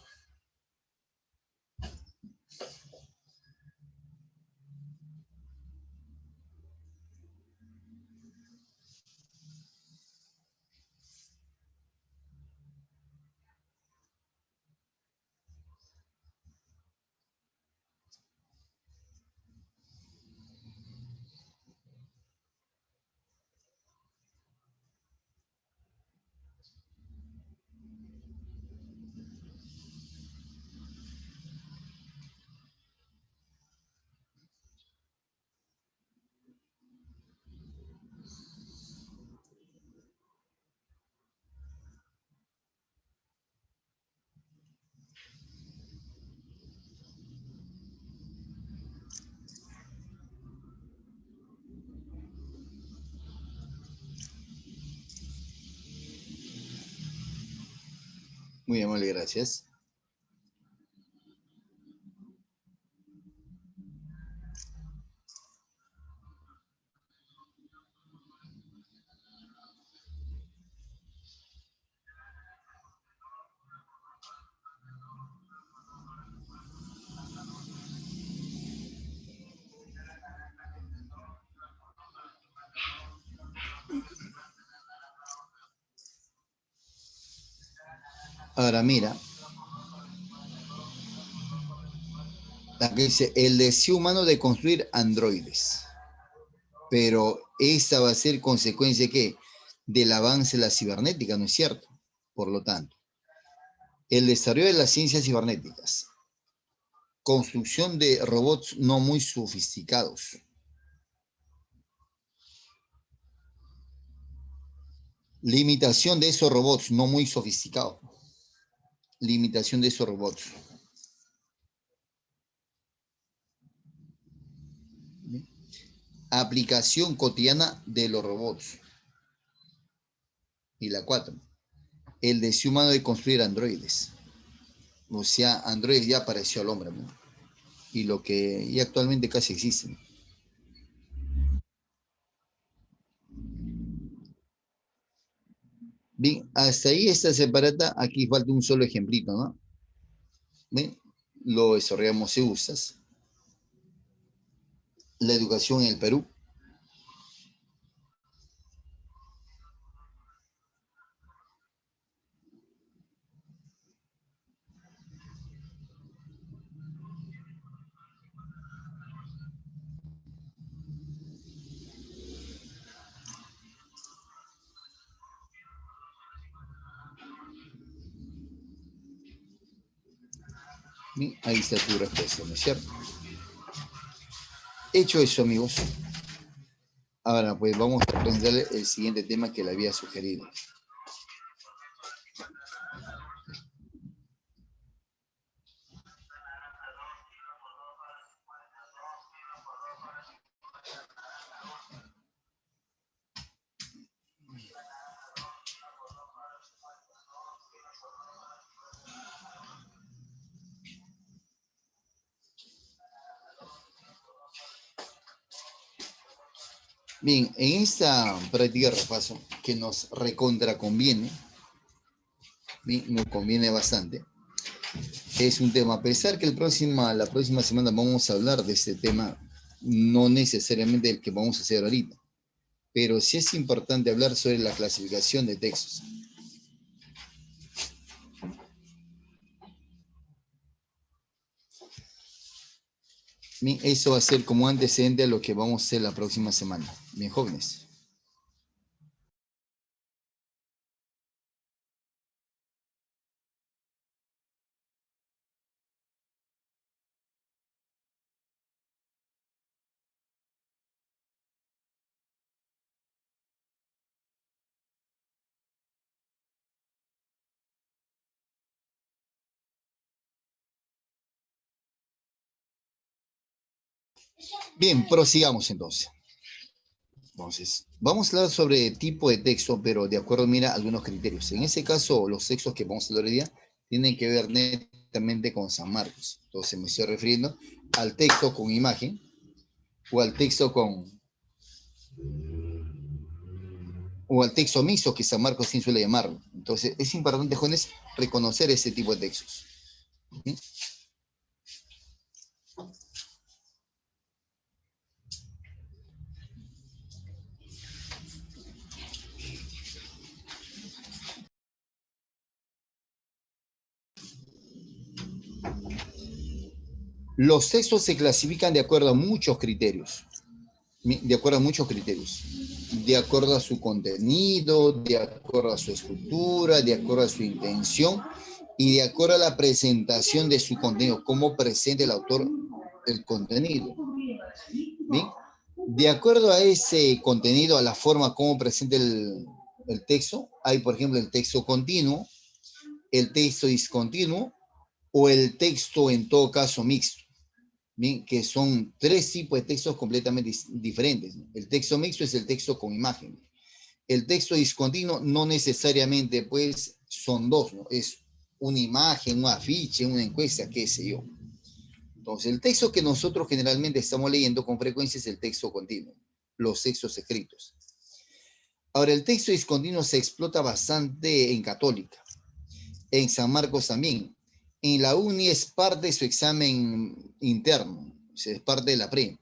Muy amable, gracias. Ahora mira, aquí dice el deseo humano de construir androides. Pero esa va a ser consecuencia ¿qué? Del avance de la cibernética, ¿no es cierto? Por lo tanto, el desarrollo de las ciencias cibernéticas, construcción de robots no muy sofisticados, limitación de esos robots no muy sofisticados, limitación de esos robots. Aplicación cotidiana de los robots. Y la 4, el deseo humano de construir androides. O sea, androides ya apareció al hombre, ¿no? Y lo que ya actualmente casi existen. Bien, hasta ahí está separata. Aquí falta un solo ejemplito, ¿no? Bien, lo desarrollamos si gustas. La educación en el Perú. Bien, ahí está tu respuesta, ¿no es cierto? Hecho eso, amigos, ahora pues vamos a presentarle el siguiente tema que le había sugerido. Bien, en esta práctica de repaso que nos recontra conviene, bien, nos conviene bastante, es un tema, a pesar que la próxima semana vamos a hablar de este tema, no necesariamente el que vamos a hacer ahorita, pero sí es importante hablar sobre la clasificación de textos. Bien, eso va a ser como antecedente a lo que vamos a hacer la próxima semana. Bien, jóvenes. Bien, prosigamos entonces. Entonces, vamos a hablar sobre tipo de texto, pero de acuerdo, mira, a algunos criterios. En ese caso, los textos que vamos a hablar hoy día tienen que ver netamente con San Marcos. Entonces, me estoy refiriendo al texto con imagen o al texto o al texto mixto que San Marcos sí suele llamarlo. Entonces, es importante, jóvenes, reconocer ese tipo de textos. ¿Sí? Los textos se clasifican de acuerdo a muchos criterios. De acuerdo a muchos criterios. De acuerdo a su contenido, de acuerdo a su estructura, de acuerdo a su intención y de acuerdo a la presentación de su contenido, cómo presenta el autor el contenido. ¿Bien? De acuerdo a ese contenido, a la forma como presenta el texto, hay, por ejemplo, el texto continuo, el texto discontinuo o el texto, en todo caso, mixto. Bien, que son tres tipos de textos completamente diferentes. El texto mixto es el texto con imagen. El texto discontinuo no necesariamente, pues, son dos, ¿no? Es una imagen, un afiche, una encuesta, qué sé yo. Entonces, el texto que nosotros generalmente estamos leyendo con frecuencia es el texto continuo, los textos escritos. Ahora, el texto discontinuo se explota bastante en Católica, en San Marcos también. En la UNI es parte de su examen interno, es parte de la pre.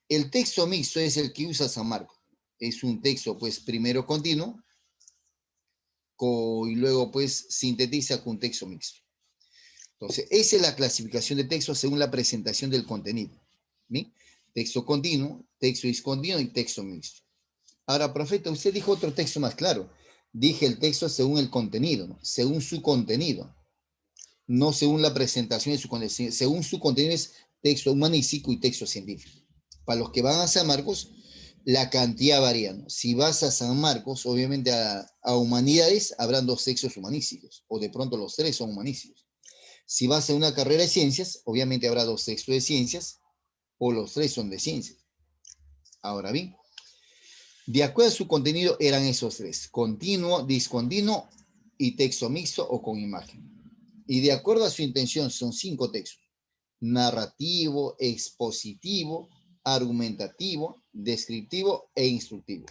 El texto mixto es el que usa San Marcos. Es un texto, pues, primero continuo y luego, pues, sintetiza con un texto mixto. Entonces, esa es la clasificación de texto según la presentación del contenido. ¿Bien? Texto continuo, texto discontinuo y texto mixto. Ahora, profeta, usted dijo otro texto más claro. Dije el texto según el contenido, ¿no? Según su contenido, no según la presentación de su contenido. Según su contenido es texto humanístico y texto científico. Para los que van a San Marcos, la cantidad varía, ¿no? Si vas a San Marcos, obviamente a humanidades, habrán dos textos humanísticos, o de pronto los tres son humanísticos. Si vas a una carrera de ciencias, obviamente habrá dos textos de ciencias, o los tres son de ciencias. Ahora bien, de acuerdo a su contenido eran esos tres: continuo, discontinuo y texto mixto o con imagen. Y de acuerdo a su intención son 5 textos: narrativo, expositivo, argumentativo, descriptivo e instructivo.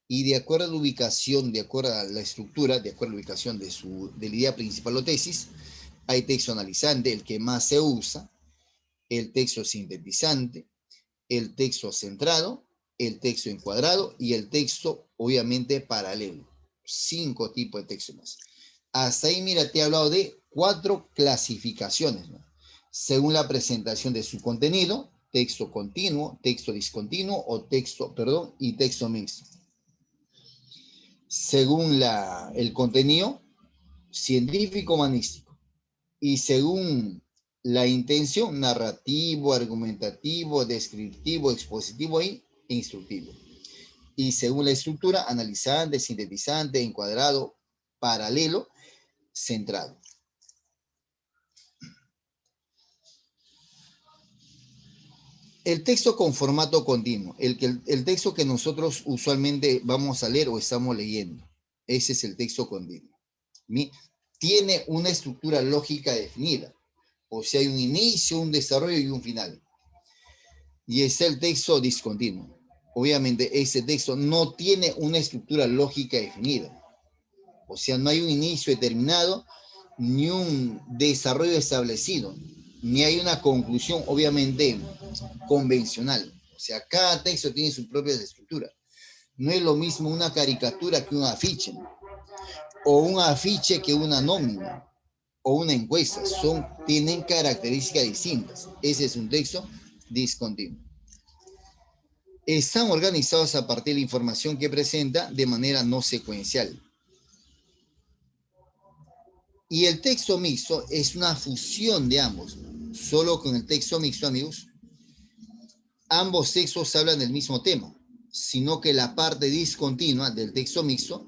Y de acuerdo a la ubicación, de acuerdo a la estructura, de acuerdo a la ubicación de la idea principal o tesis, hay texto analizante, el que más se usa, el texto sintetizante, el texto centrado, el texto encuadrado y el texto, obviamente, paralelo. 5 tipos de textos más. Hasta ahí, mira, te he hablado de 4 clasificaciones, ¿no? Según la presentación de su contenido: texto continuo, texto discontinuo o texto, perdón, y texto mixto. Según el contenido científico humanístico. Y según la intención, narrativo, argumentativo, descriptivo, expositivo e instructivo. Y según la estructura, analizante, sintetizante, encuadrado, paralelo, centrado. El texto con formato continuo, el texto que nosotros usualmente vamos a leer o estamos leyendo, ese es el texto continuo. Tiene una estructura lógica definida, o sea, hay un inicio, un desarrollo y un final. Y está el texto discontinuo. Obviamente ese texto no tiene una estructura lógica definida, o sea, no hay un inicio determinado, ni un desarrollo establecido, ni hay una conclusión, obviamente, convencional. O sea, cada texto tiene su propia estructura. No es lo mismo una caricatura que un afiche, o un afiche que una nómina, o una encuesta. Tienen características distintas. Ese es un texto discontinuo. Están organizados a partir de la información que presenta de manera no secuencial. Y el texto mixto es una fusión de ambos. Solo con el texto mixto, amigos, ambos textos hablan del mismo tema, sino que la parte discontinua del texto mixto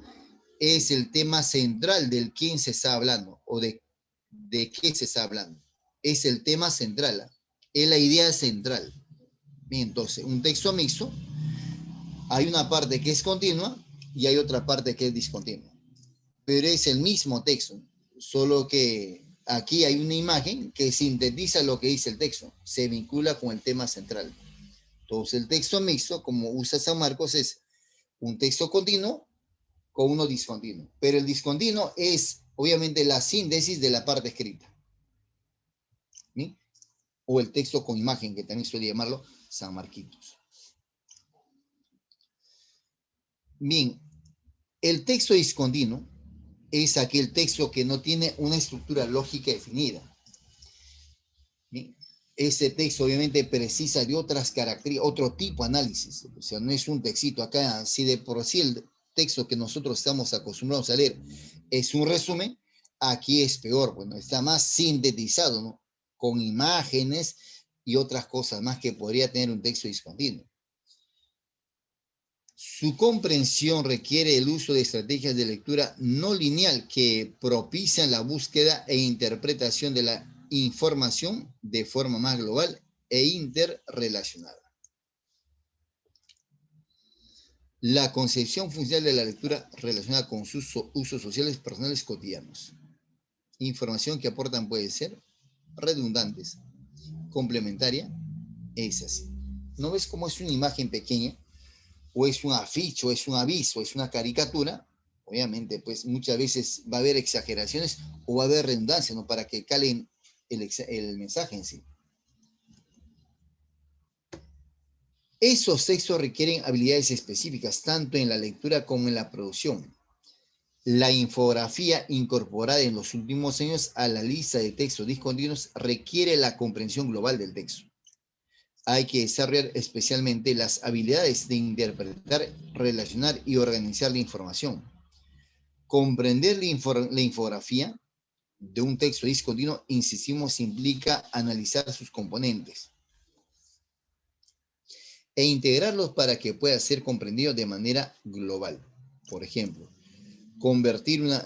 es el tema central del quién se está hablando o de qué se está hablando. Es el tema central, es la idea central. Bien, entonces, un texto mixto, hay una parte que es continua y hay otra parte que es discontinua. Pero es el mismo texto, solo que aquí hay una imagen que sintetiza lo que dice el texto, se vincula con el tema central. Entonces el texto mixto, como usa San Marcos, es un texto continuo con uno discontinuo. Pero el discontinuo es obviamente la síntesis de la parte escrita. ¿Sí? O el texto con imagen, que también suele llamarlo San Marquitos. Bien, el texto discontinuo es aquel texto que no tiene una estructura lógica definida. ¿Sí? Ese texto obviamente precisa de otras características, otro tipo de análisis. O sea, no es un textito acá, si de por sí el texto que nosotros estamos acostumbrados a leer es un resumen, aquí es peor, bueno, está más sintetizado, ¿no? Con imágenes y otras cosas más que podría tener un texto discontinuo. Su comprensión requiere el uso de estrategias de lectura no lineal que propician la búsqueda e interpretación de la información de forma más global e interrelacionada. La concepción funcional de la lectura relacionada con sus usos sociales personales cotidianos. Información que aportan puede ser redundantes, complementaria, es así. ¿No ves cómo es una imagen pequeña? O es un afiche, o es un aviso, es una caricatura, obviamente, pues muchas veces va a haber exageraciones o va a haber redundancia, ¿no? Para que calen el mensaje en sí. Esos textos requieren habilidades específicas, tanto en la lectura como en la producción. La infografía incorporada en los últimos años a la lista de textos discontinuos requiere la comprensión global del texto. Hay que desarrollar especialmente las habilidades de interpretar, relacionar y organizar la información. Comprender la infografía de un texto discontinuo, insistimos, implica analizar sus componentes e integrarlos para que pueda ser comprendido de manera global. Por ejemplo,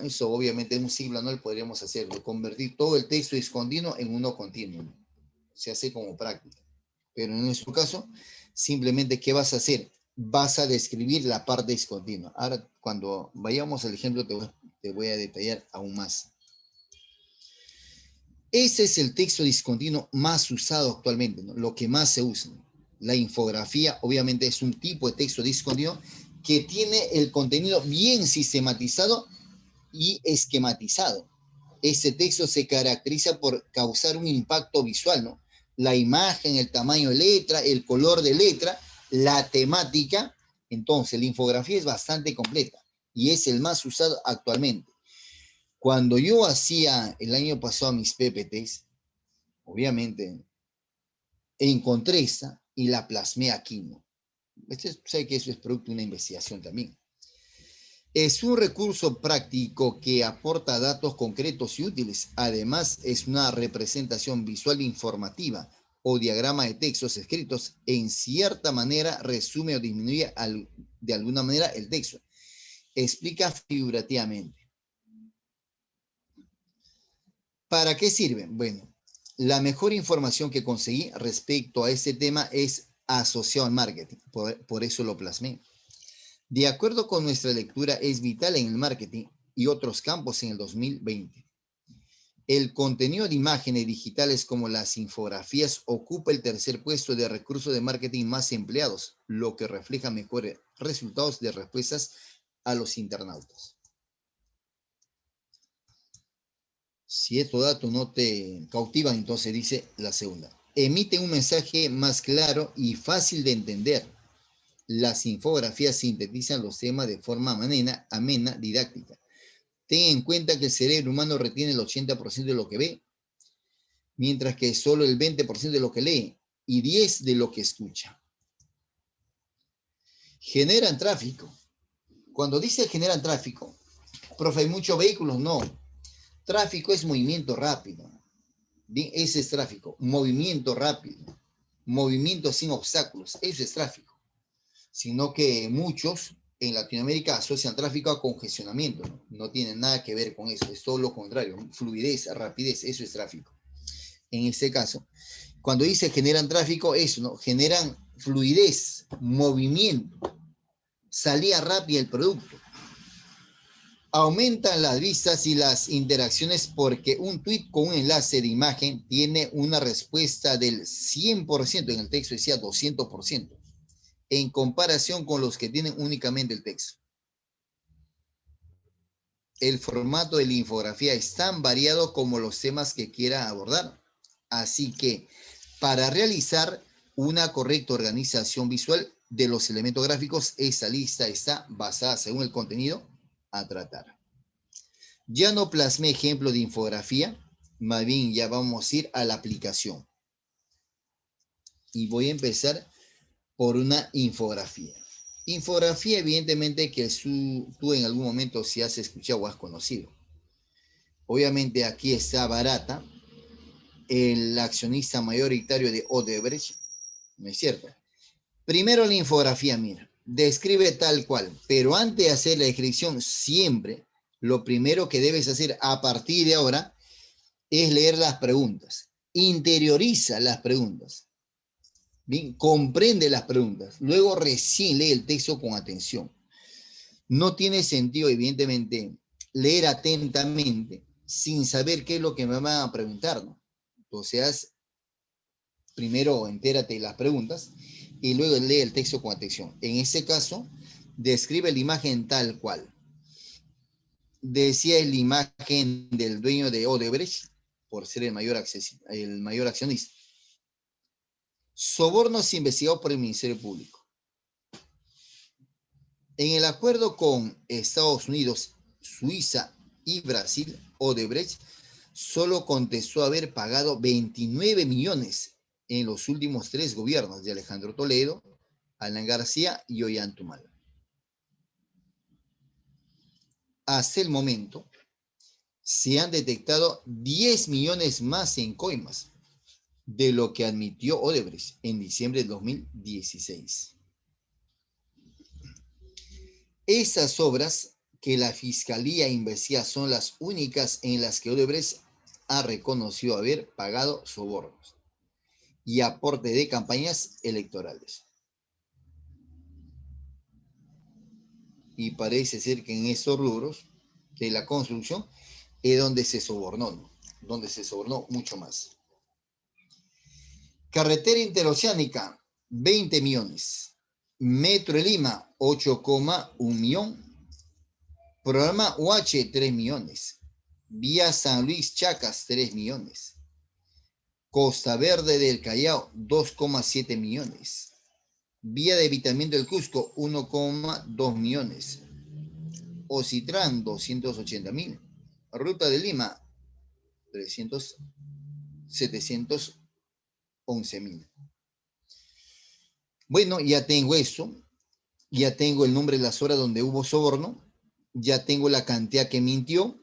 eso obviamente en un siglo anual podríamos hacerlo, convertir todo el texto discontinuo en uno continuo. Se hace como práctica. Pero en nuestro caso, simplemente, ¿qué vas a hacer? Vas a describir la parte discontinua. Ahora, cuando vayamos al ejemplo, te voy a detallar aún más. Ese es el texto discontinuo más usado actualmente, ¿no? Lo que más se usa. La infografía, obviamente, es un tipo de texto discontinuo que tiene el contenido bien sistematizado y esquematizado. Ese texto se caracteriza por causar un impacto visual, ¿no? La imagen, el tamaño de letra, el color de letra, la temática. Entonces, la infografía es bastante completa y es el más usado actualmente. Cuando yo hacía el año pasado mis PPTs, obviamente, encontré esta y la plasmé aquí, ¿no? Sé que eso es producto de una investigación también. Es un recurso práctico que aporta datos concretos y útiles. Además, es una representación visual informativa o diagrama de textos escritos. En cierta manera, resume o disminuye de alguna manera el texto. Explica figurativamente. ¿Para qué sirve? Bueno, la mejor información que conseguí respecto a este tema es asociado al marketing. Por eso lo plasmé. De acuerdo con nuestra lectura, es vital en el marketing y otros campos en el 2020. El contenido de imágenes digitales como las infografías ocupa el tercer puesto de recursos de marketing más empleados, lo que refleja mejores resultados de respuestas a los internautas. Si estos datos no te cautivan, entonces dice la segunda. Emite un mensaje más claro y fácil de entender. Las infografías sintetizan los temas de forma amena, didáctica. Ten en cuenta que el cerebro humano retiene el 80% de lo que ve, mientras que solo el 20% de lo que lee y 10% de lo que escucha. Generan tráfico. Cuando dice generan tráfico, profe, hay muchos vehículos, no. Tráfico es movimiento rápido. Bien, ese es tráfico. Movimiento rápido. Movimiento sin obstáculos. Eso es tráfico. Sino que muchos en Latinoamérica asocian tráfico a congestionamiento. No tiene nada que ver con eso. Es todo lo contrario. Fluidez, rapidez, eso es tráfico. En este caso, cuando dice generan tráfico, eso, ¿no? Generan fluidez, movimiento, salida rápida del producto. Aumentan las vistas y las interacciones porque un tweet con un enlace de imagen tiene una respuesta del 100%, en el texto decía 200%, en comparación con los que tienen únicamente el texto. El formato de la infografía es tan variado como los temas que quiera abordar. Así que para realizar una correcta organización visual de los elementos gráficos, esa lista está basada según el contenido a tratar. Ya no plasmé ejemplo de infografía, más bien ya vamos a ir a la aplicación. Y voy a empezar por una infografía. Infografía, evidentemente, que tú en algún momento si has escuchado o has conocido. Obviamente aquí está Barata, el accionista mayoritario de Odebrecht, ¿no es cierto? Primero la infografía, mira, describe tal cual, pero antes de hacer la descripción, siempre lo primero que debes hacer a partir de ahora es leer las preguntas. Interioriza las preguntas. Bien, comprende las preguntas. Luego recién lee el texto con atención. No tiene sentido, evidentemente, leer atentamente sin saber qué es lo que me van a preguntar, ¿no? Entonces, primero entérate de las preguntas y luego lee el texto con atención. En ese caso, describe la imagen tal cual. Decía la imagen del dueño de Odebrecht, por ser el mayor accionista. Sobornos investigados por el Ministerio Público. En el acuerdo con Estados Unidos, Suiza y Brasil, Odebrecht solo contestó haber pagado 29 millones en los últimos 3 gobiernos de Alejandro Toledo, Alan García y Ollanta. Hasta el momento, se han detectado 10 millones más en coimas de lo que admitió Odebrecht en diciembre de 2016. Esas obras que la Fiscalía investiga son las únicas en las que Odebrecht ha reconocido haber pagado sobornos y aporte de campañas electorales. Y parece ser que en esos rubros de la construcción es donde se sobornó, ¿no? Donde se sobornó mucho más. Carretera interoceánica, 20 millones. Metro de Lima, 8,1 millón. Programa UH, 3 millones. Vía San Luis Chacas, 3 millones. Costa Verde del Callao, 2,7 millones. Vía de Evitamiento del Cusco, 1,2 millones. Ocitrán, 280,000. Ruta de Lima, 711,000. Bueno, ya tengo eso. Ya tengo el nombre de las horas donde hubo soborno. ya tengo la cantidad que mintió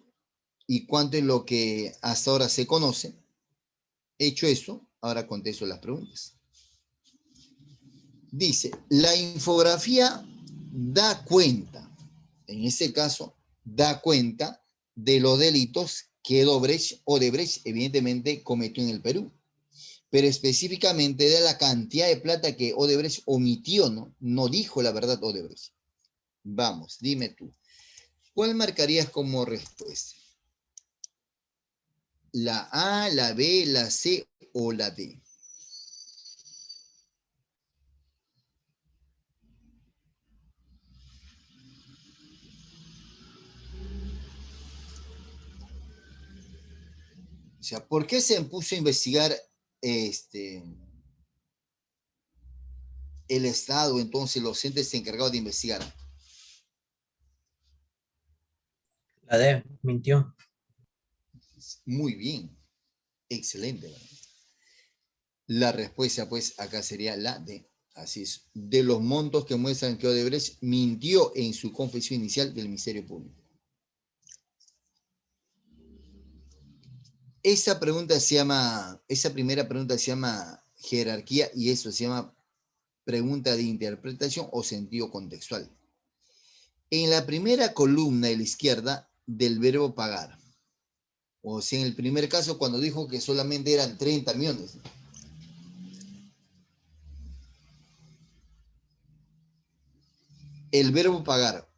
y cuánto es lo que hasta ahora se conoce. Hecho eso, ahora contesto las preguntas. Dice, la infografía da cuenta, en este caso, da cuenta de los delitos que Odebrecht evidentemente cometió en el Perú, pero específicamente de la cantidad de plata que Odebrecht omitió, ¿no? No dijo la verdad Odebrecht. Vamos, dime tú, ¿cuál marcarías como respuesta? ¿La A, la B, la C o la D? O sea, ¿por qué se puso a investigar el Estado, entonces los entes encargados de investigar? La D, mintió. Muy bien, excelente. ¿Verdad? La respuesta, pues, acá sería la D. Así es. De los montos que muestran que Odebrecht mintió en su confesión inicial del Ministerio Público. Esa primera pregunta se llama jerarquía y eso se llama pregunta de interpretación o sentido contextual. En la primera columna de la izquierda del verbo pagar, o sea, en el primer caso cuando dijo que solamente eran 30 millones, el verbo pagar.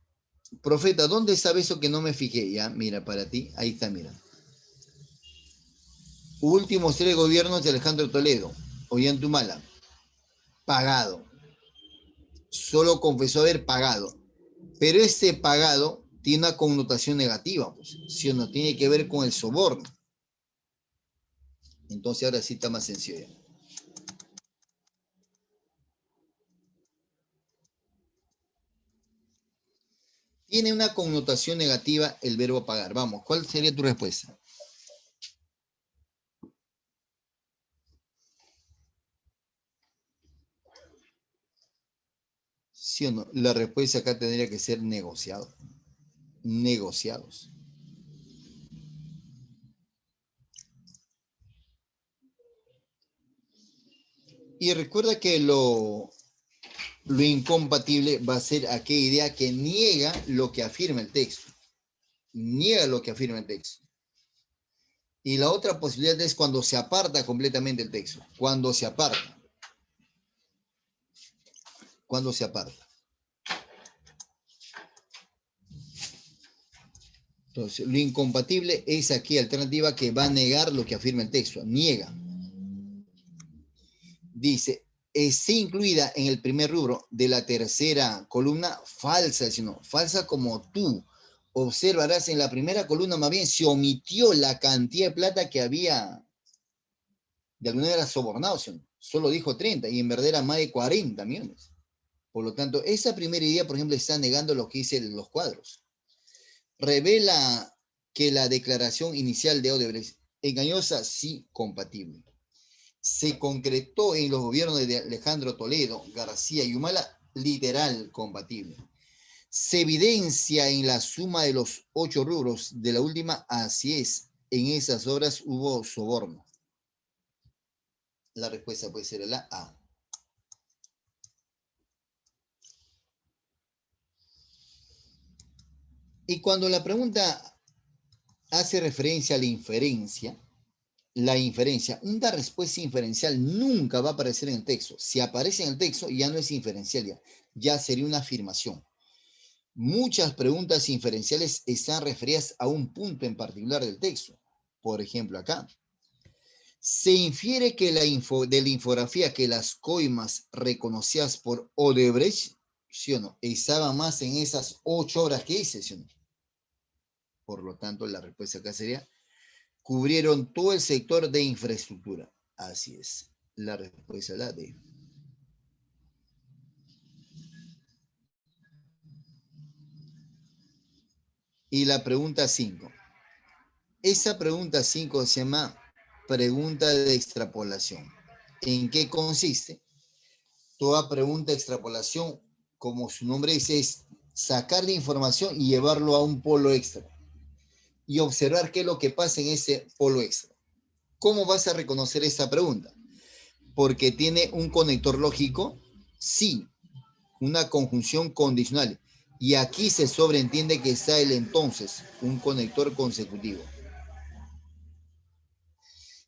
Profeta, ¿dónde sabe eso que no me fijé? Ya, mira, para ti, ahí está, mira. Últimos 3 gobiernos de Alejandro Toledo, Ollantumala, pagado. Solo confesó haber pagado. Pero este pagado tiene una connotación negativa, pues, si no tiene que ver con el soborno. Entonces ahora sí está más sencillo. Tiene una connotación negativa el verbo pagar. Vamos, ¿cuál sería tu respuesta? ¿Sí o no? La respuesta acá tendría que ser negociado. Negociados. Y recuerda que lo incompatible va a ser aquella idea que niega lo que afirma el texto. Niega lo que afirma el texto. Y la otra posibilidad es cuando se aparta completamente el texto. Cuando se aparta. Cuando se aparta. Entonces, lo incompatible es aquí alternativa que va a negar lo que afirma el texto. Niega. Dice, está incluida en el primer rubro de la tercera columna falsa, sino falsa como tú. Observarás en la primera columna más bien se omitió la cantidad de plata que había de alguna manera sobornado, ¿sí? Solo dijo 30 y en verdad era más de 40 millones. Por lo tanto, esa primera idea, por ejemplo, está negando lo que dice los cuadros. Revela que la declaración inicial de Odebrecht, engañosa, sí, compatible. Se concretó en los gobiernos de Alejandro Toledo, García y Humala, literal, compatible. Se evidencia en la suma de los 8 rubros de la última, así es, en esas obras hubo soborno. La respuesta puede ser la A. Y cuando la pregunta hace referencia a la inferencia, una respuesta inferencial nunca va a aparecer en el texto. Si aparece en el texto, ya no es inferencial, ya sería una afirmación. Muchas preguntas inferenciales están referidas a un punto en particular del texto. Por ejemplo, acá. Se infiere que de la infografía que las coimas reconocidas por Odebrecht, ¿sí o no?, estaban más en esas 8 horas que hice, ¿sí o no? Por lo tanto, la respuesta acá sería, cubrieron todo el sector de infraestructura. Así es. La respuesta es la D. Y la pregunta 5. Esa pregunta 5 se llama pregunta de extrapolación. ¿En qué consiste? Toda pregunta de extrapolación, como su nombre dice, sacar la información y llevarlo a un polo extra. Y observar qué es lo que pasa en ese polo extra. ¿Cómo vas a reconocer esa pregunta? Porque tiene un conector lógico, sí, una conjunción condicional. Y aquí se sobreentiende que está el entonces, un conector consecutivo.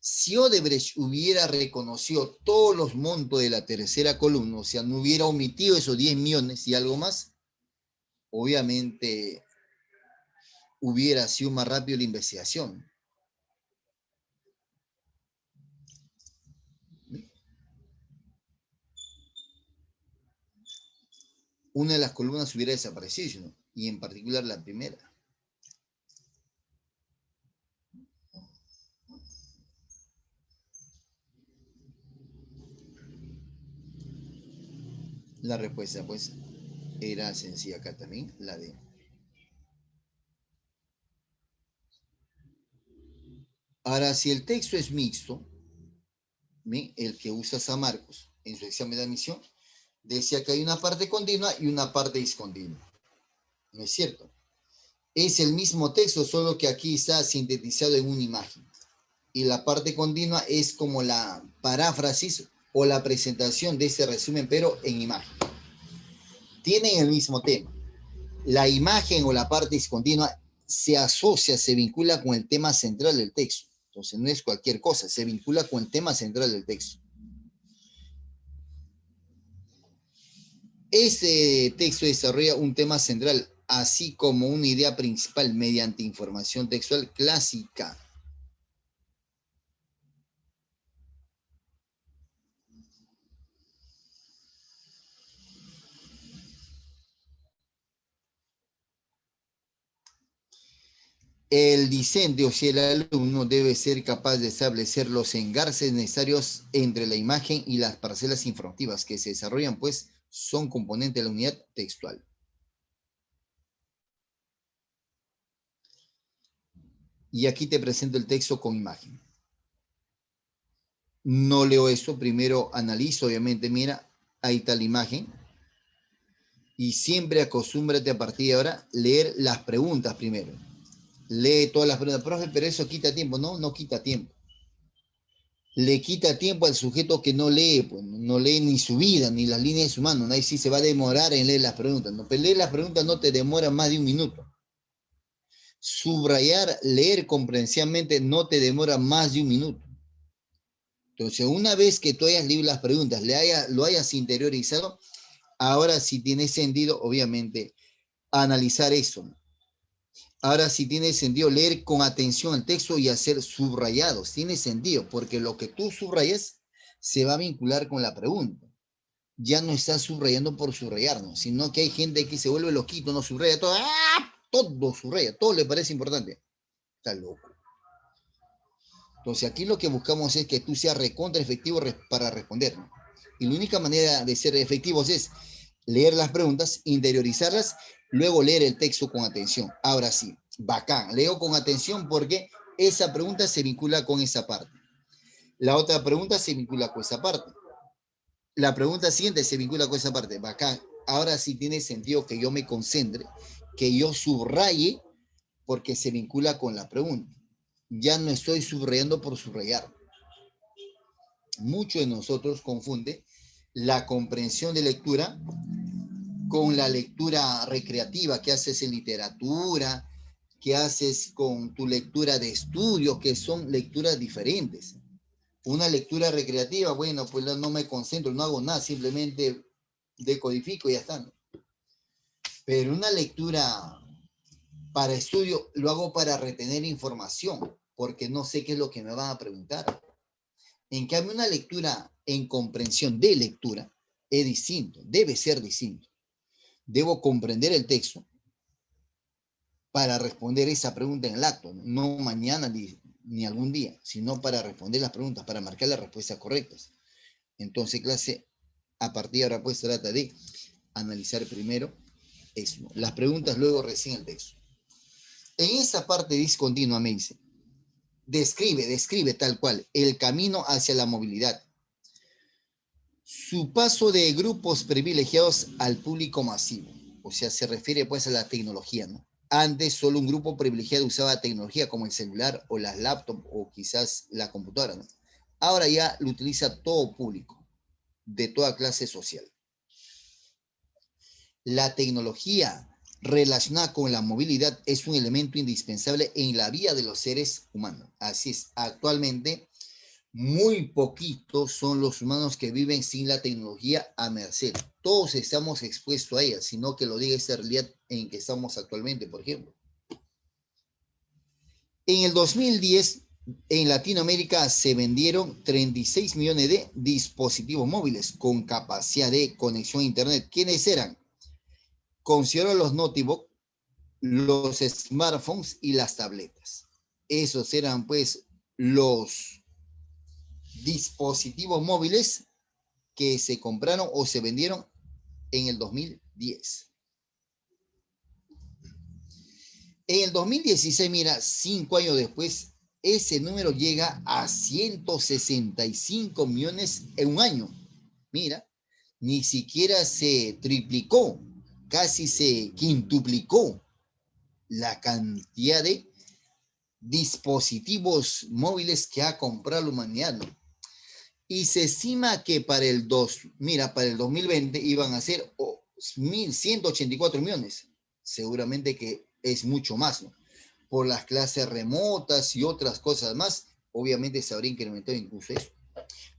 Si Odebrecht hubiera reconocido todos los montos de la tercera columna, o sea, no hubiera omitido esos 10 millones y algo más, obviamente hubiera sido más rápido la investigación. Una de las columnas hubiera desaparecido, ¿no? Y en particular la primera. La respuesta, pues, era sencilla acá también, la D. Ahora, si el texto es mixto, ¿sí? El que usa San Marcos en su examen de admisión, decía que hay una parte continua y una parte discontinua. ¿No es cierto? Es el mismo texto, solo que aquí está sintetizado en una imagen. Y la parte continua es como la paráfrasis o la presentación de ese resumen, pero en imagen. Tienen el mismo tema. La imagen o la parte discontinua se asocia, se vincula con el tema central del texto. Entonces no es cualquier cosa, se vincula con el tema central del texto. Este texto desarrolla un tema central, así como una idea principal mediante información textual clásica. El discente, o sea, el alumno debe ser capaz de establecer los engarces necesarios entre la imagen y las parcelas informativas que se desarrollan, pues son componentes de la unidad textual. Y aquí te presento el texto con imagen. No leo esto, primero analizo, obviamente, mira, ahí está la imagen. Y siempre acostúmbrate a partir de ahora leer las preguntas primero. Lee todas las preguntas. Profe, pero eso quita tiempo. No, no quita tiempo. Le quita tiempo al sujeto que no lee, pues no lee ni su vida, ni las líneas de su mano. Ahí sí se va a demorar en leer las preguntas. No, pero leer las preguntas no te demora más de un minuto. Subrayar, leer comprensivamente no te demora más de un minuto. Entonces, una vez que tú hayas leído las preguntas, lo hayas interiorizado, ahora sí tiene sentido, obviamente, analizar eso. Ahora sí tiene sentido leer con atención el texto y hacer subrayados. Tiene sentido, porque lo que tú subrayas se va a vincular con la pregunta. Ya no estás subrayando por subrayar, ¿no? Sino que hay gente que se vuelve loquito, no subraya todo. ¡Ah! Todo subraya, todo le parece importante. Está loco. Entonces aquí lo que buscamos es que tú seas recontra efectivo para responder, ¿no? Y la única manera de ser efectivos es leer las preguntas, interiorizarlas, luego leer el texto con atención. Ahora sí, bacán, leo con atención porque esa pregunta se vincula con esa parte. La otra pregunta se vincula con esa parte. La pregunta siguiente se vincula con esa parte. Bacán, ahora sí tiene sentido que yo me concentre, que yo subraye porque se vincula con la pregunta. Ya no estoy subrayando por subrayar. Muchos de nosotros confunde la comprensión de lectura con la lectura recreativa que haces en literatura, que haces con tu lectura de estudio, que son lecturas diferentes. Una lectura recreativa, bueno, pues no me concentro, no hago nada, simplemente decodifico y ya está, ¿no? Pero una lectura para estudio lo hago para retener información, porque no sé qué es lo que me van a preguntar. En cambio, una lectura en comprensión de lectura es distinto, debe ser distinto. Debo comprender el texto para responder esa pregunta en el acto, no mañana ni algún día, sino para responder las preguntas, para marcar las respuestas correctas. Entonces, clase, a partir de ahora, pues trata de analizar primero eso, las preguntas, luego recién el texto. En esa parte discontinua me dice, describe tal cual el camino hacia la movilidad, su paso de grupos privilegiados al público masivo. O sea, se refiere pues a la tecnología, ¿no? Antes solo un grupo privilegiado usaba tecnología como el celular o las laptops o quizás la computadora, ¿no? Ahora ya lo utiliza todo público, de toda clase social. La tecnología relacionada con la movilidad es un elemento indispensable en la vida de los seres humanos. Así es, actualmente muy poquitos son los humanos que viven sin la tecnología a merced. Todos estamos expuestos a ella, sino que lo diga esta realidad en que estamos actualmente, por ejemplo. En el 2010, en Latinoamérica se vendieron 36 millones de dispositivos móviles con capacidad de conexión a Internet. ¿Quiénes eran? Considero los notebooks, los smartphones y las tabletas. Esos eran pues los dispositivos móviles que se compraron o se vendieron en el 2010. En el 2016, mira, 5 años después, ese número llega a 165 millones en un año. Mira, ni siquiera se triplicó, casi se quintuplicó la cantidad de dispositivos móviles que ha comprado la humanidad, ¿no? Y se estima que para el 2020 iban a ser 1.184 millones. Seguramente que es mucho más, ¿no? Por las clases remotas y otras cosas más, obviamente se habría incrementado incluso eso.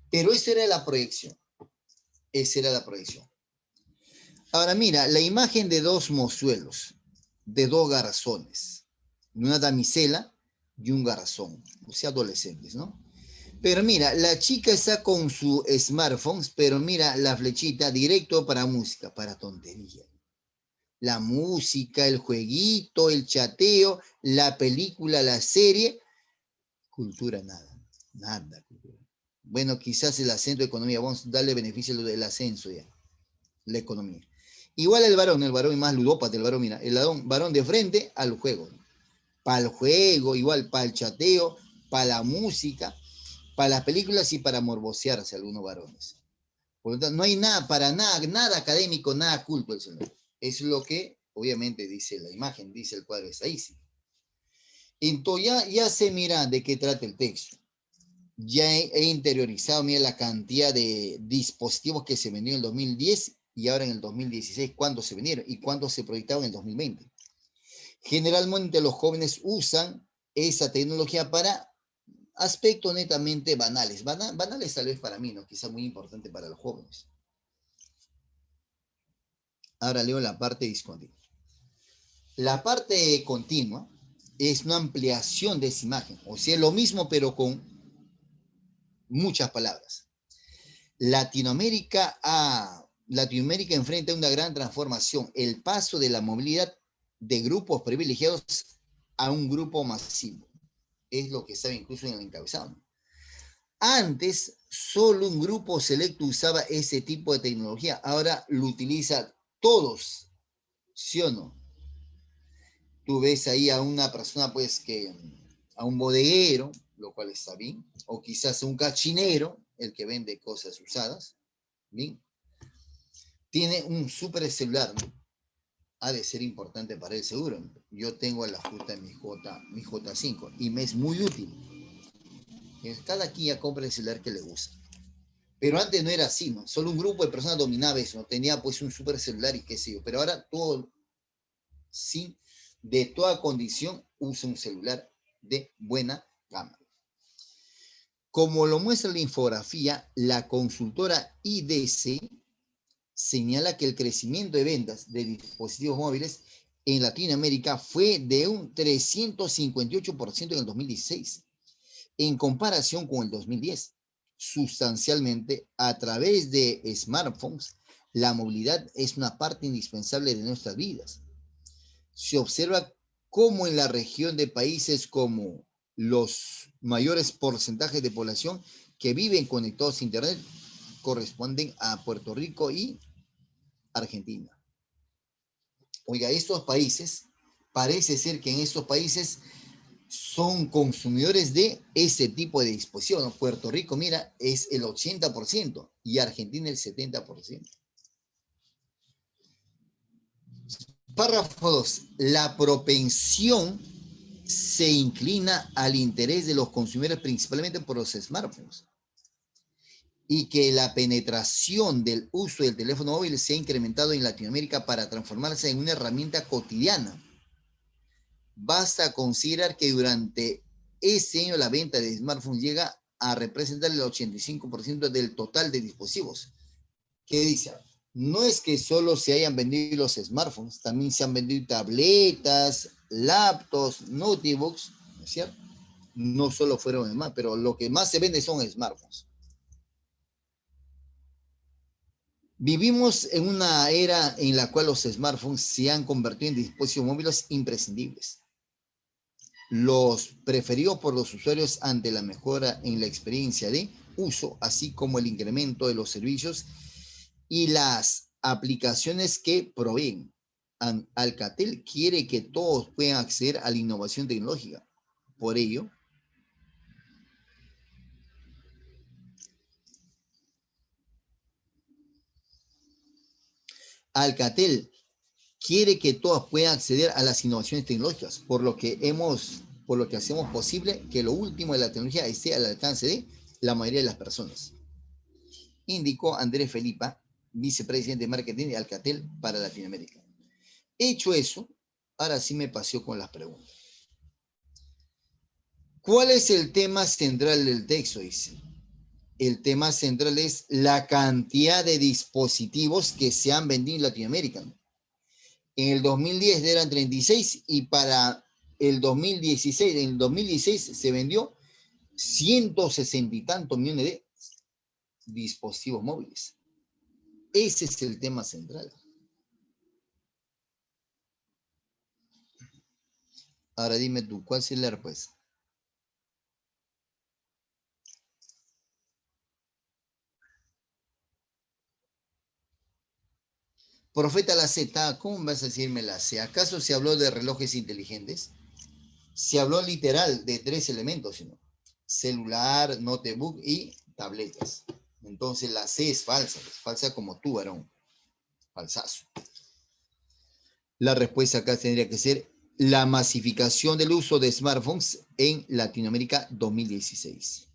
Pero esa era la proyección. Esa era la proyección. Ahora mira, la imagen de dos mozuelos, de dos garzones, una damisela y un garzón, o sea, adolescentes, ¿no? Pero mira, la chica está con su smartphone, pero mira la flechita directo para música, para tontería. La música, el jueguito, el chateo, la película, la serie, cultura nada, nada cultura. Bueno, quizás el acento de economía, vamos a darle beneficio del ascenso ya, la economía. Igual el varón es más ludópata, el varón, mira, el varón de frente al juego. Para el juego, igual para el chateo, para la música, para las películas y para morbosearse algunos varones. Por lo tanto, no hay nada, para nada, nada académico, nada culto el señor. Es lo que, obviamente, dice la imagen, dice el cuadro estadístico. Entonces, ya sé, mira, de qué trata el texto. Ya he interiorizado, mira, la cantidad de dispositivos que se vendieron en el 2010 y ahora en el 2016, cuántos se vendieron y cuántos se proyectaban en el 2020. Generalmente los jóvenes usan esa tecnología para aspectos netamente banales. Banales tal vez para mí, ¿no? Quizá muy importante para los jóvenes. Ahora leo la parte discontinua. La parte continua es una ampliación de esa imagen. O sea, lo mismo pero con muchas palabras. Latinoamérica enfrenta una gran transformación. El paso de la movilidad de grupos privilegiados a un grupo masivo. Es lo que sabe incluso en el encabezado. Antes, solo un grupo selecto usaba ese tipo de tecnología. Ahora lo utiliza todos, ¿sí o no? Tú ves ahí a una persona, pues, a un bodeguero, lo cual está bien, o quizás a un cachinero, el que vende cosas usadas, bien. Tiene un súper celular, ¿no? Ha de ser importante para él seguro. Yo tengo la justa mi J5 y me es muy útil. Cada quien ya compra el celular que le gusta. Pero antes no era así, ¿no? Solo un grupo de personas dominaba eso, ¿no? Tenía pues un súper celular y qué sé yo. Pero ahora todo, sí, de toda condición, usa un celular de buena gama. Como lo muestra la infografía, la consultora IDC señala que el crecimiento de ventas de dispositivos móviles en Latinoamérica fue de un 358% en el 2016, en comparación con el 2010. Sustancialmente, a través de smartphones, la movilidad es una parte indispensable de nuestras vidas. Se observa cómo en la región de países como los mayores porcentajes de población que viven conectados a Internet corresponden a Puerto Rico y Argentina. Oiga, estos países, parece ser que en estos países son consumidores de ese tipo de disposición. Puerto Rico, mira, es el 80% y Argentina el 70%. Párrafo 2. La propensión se inclina al interés de los consumidores principalmente por los smartphones y que la penetración del uso del teléfono móvil se ha incrementado en Latinoamérica para transformarse en una herramienta cotidiana. Basta considerar que durante ese año la venta de smartphones llega a representar el 85% del total de dispositivos. ¿Qué dice? No es que solo se hayan vendido los smartphones, también se han vendido tabletas, laptops, notebooks, ¿no es cierto? No solo fueron smartphones, pero lo que más se vende son smartphones. Vivimos en una era en la cual los smartphones se han convertido en dispositivos móviles imprescindibles. Los preferidos por los usuarios ante la mejora en la experiencia de uso, así como el incremento de los servicios y las aplicaciones que proveen. Alcatel quiere que todos puedan acceder a la innovación tecnológica. Por ello, Alcatel quiere que todas puedan acceder a las innovaciones tecnológicas, por lo que hacemos posible que lo último de la tecnología esté al alcance de la mayoría de las personas. Indicó Andrés Felipa, vicepresidente de marketing de Alcatel para Latinoamérica. Hecho eso, ahora sí me paseo con las preguntas. ¿Cuál es el tema central del texto? Dice. El tema central es la cantidad de dispositivos que se han vendido en Latinoamérica. En el 2010 eran 36 y para el 2016, en el 2016 se vendió 160 y tantos millones de dispositivos móviles. Ese es el tema central. Ahora dime tú, ¿cuál sería la respuesta? Profeta la Z, ¿cómo vas a decirme la C? ¿Acaso se habló de relojes inteligentes? Se habló literal de 3 elementos, sino celular, notebook y tabletas. Entonces la C es falsa como tú, varón. Falsazo. La respuesta acá tendría que ser la masificación del uso de smartphones en Latinoamérica 2016.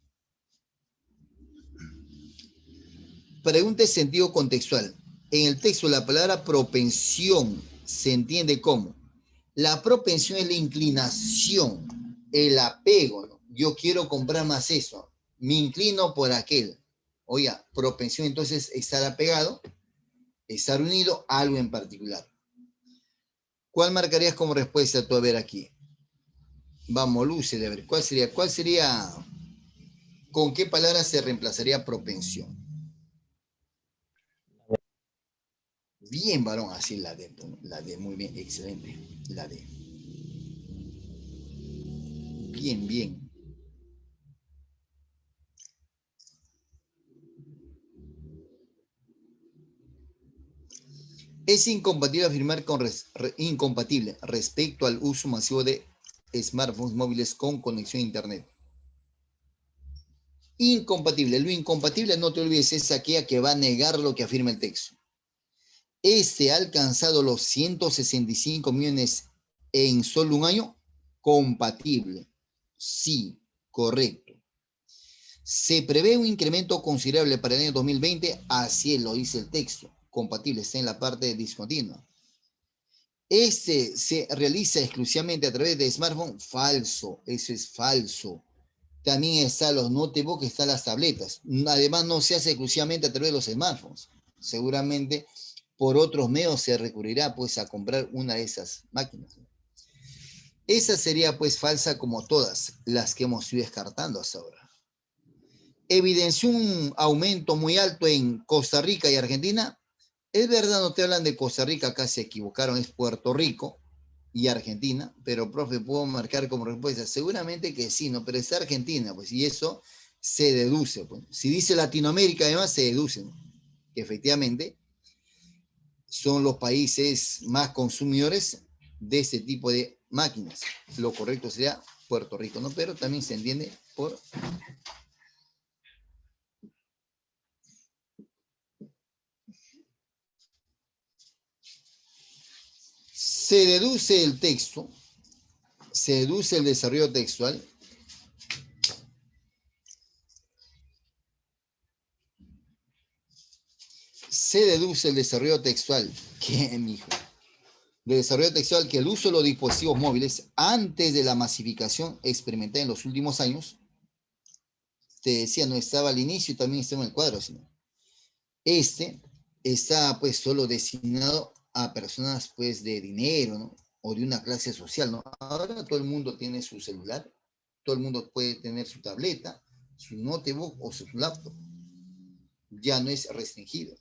Pregunta de sentido contextual. En el texto la palabra propensión se entiende como la propensión es la inclinación, el apego, ¿no? Yo quiero comprar más eso, me inclino por aquel. Oiga, propensión entonces estar apegado, estar unido a algo en particular. ¿Cuál marcarías como respuesta tú a ver aquí? Vamos, Luce, a ver, ¿cuál sería, con qué palabra se reemplazaría propensión? Bien, varón, así la D, muy bien, excelente, la D. Bien, bien. Es incompatible afirmar incompatible respecto al uso masivo de smartphones móviles con conexión a internet. Incompatible. Lo incompatible, no te olvides, es aquella que va a negar lo que afirma el texto. Este ha alcanzado los 165 millones en solo un año. Compatible. Sí, correcto. Se prevé un incremento considerable para el año 2020, así lo dice el texto. Compatible, está en la parte discontinua. Este se realiza exclusivamente a través de smartphone. Falso, eso es falso. También están los notebooks, están las tabletas. Además, no se hace exclusivamente a través de los smartphones. Seguramente por otros medios se recurrirá pues a comprar una de esas máquinas. Esa sería pues falsa como todas las que hemos ido descartando hasta ahora. Evidenció un aumento muy alto en Costa Rica y Argentina. Es verdad, no te hablan de Costa Rica, acá se equivocaron, es Puerto Rico y Argentina, pero profe, ¿puedo marcar como respuesta? Seguramente que sí, ¿no? Pero es Argentina, pues, y eso se deduce, pues. Si dice Latinoamérica, además, se deduce, ¿no? Que efectivamente son los países más consumidores de este tipo de máquinas. Lo correcto sería Puerto Rico, ¿no? Pero también se entiende por... Se deduce el texto, se deduce el desarrollo textual ¿qué, mijo? De desarrollo textual que el uso de los dispositivos móviles antes de la masificación experimentada en los últimos años, te decía, no estaba al inicio y también estaba en el cuadro, sino este está pues solo destinado a personas pues de dinero, ¿no? O de una clase social, ¿no? Ahora todo el mundo tiene su celular, todo el mundo puede tener su tableta, su notebook o su laptop. Ya no es restringido.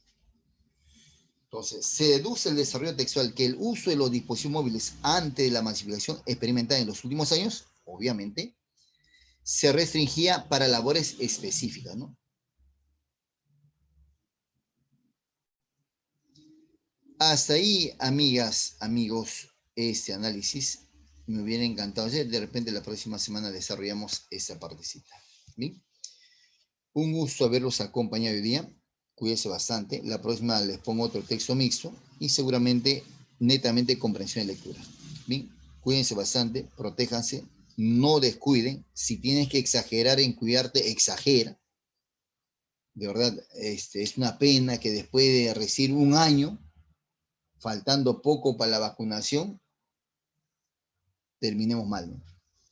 Entonces, se deduce el desarrollo textual que el uso de los dispositivos móviles antes de la masificación experimentada en los últimos años, obviamente, se restringía para labores específicas, ¿no? Hasta ahí, amigas, amigos, este análisis me hubiera encantado hacer. De repente la próxima semana desarrollamos esta partecita. ¿Bien? Un gusto haberlos acompañado hoy día. Cuídense bastante. La próxima les pongo otro texto mixto y seguramente netamente comprensión de lectura. Bien, cuídense bastante, protéjanse, no descuiden. Si tienes que exagerar en cuidarte, exagera. De verdad, es una pena que después de recibir un año, faltando poco para la vacunación, terminemos mal, ¿no?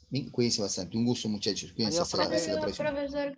Bien, cuídense bastante. Un gusto, muchachos. Cuídense Adiós, hasta la profe. próxima. Profesor.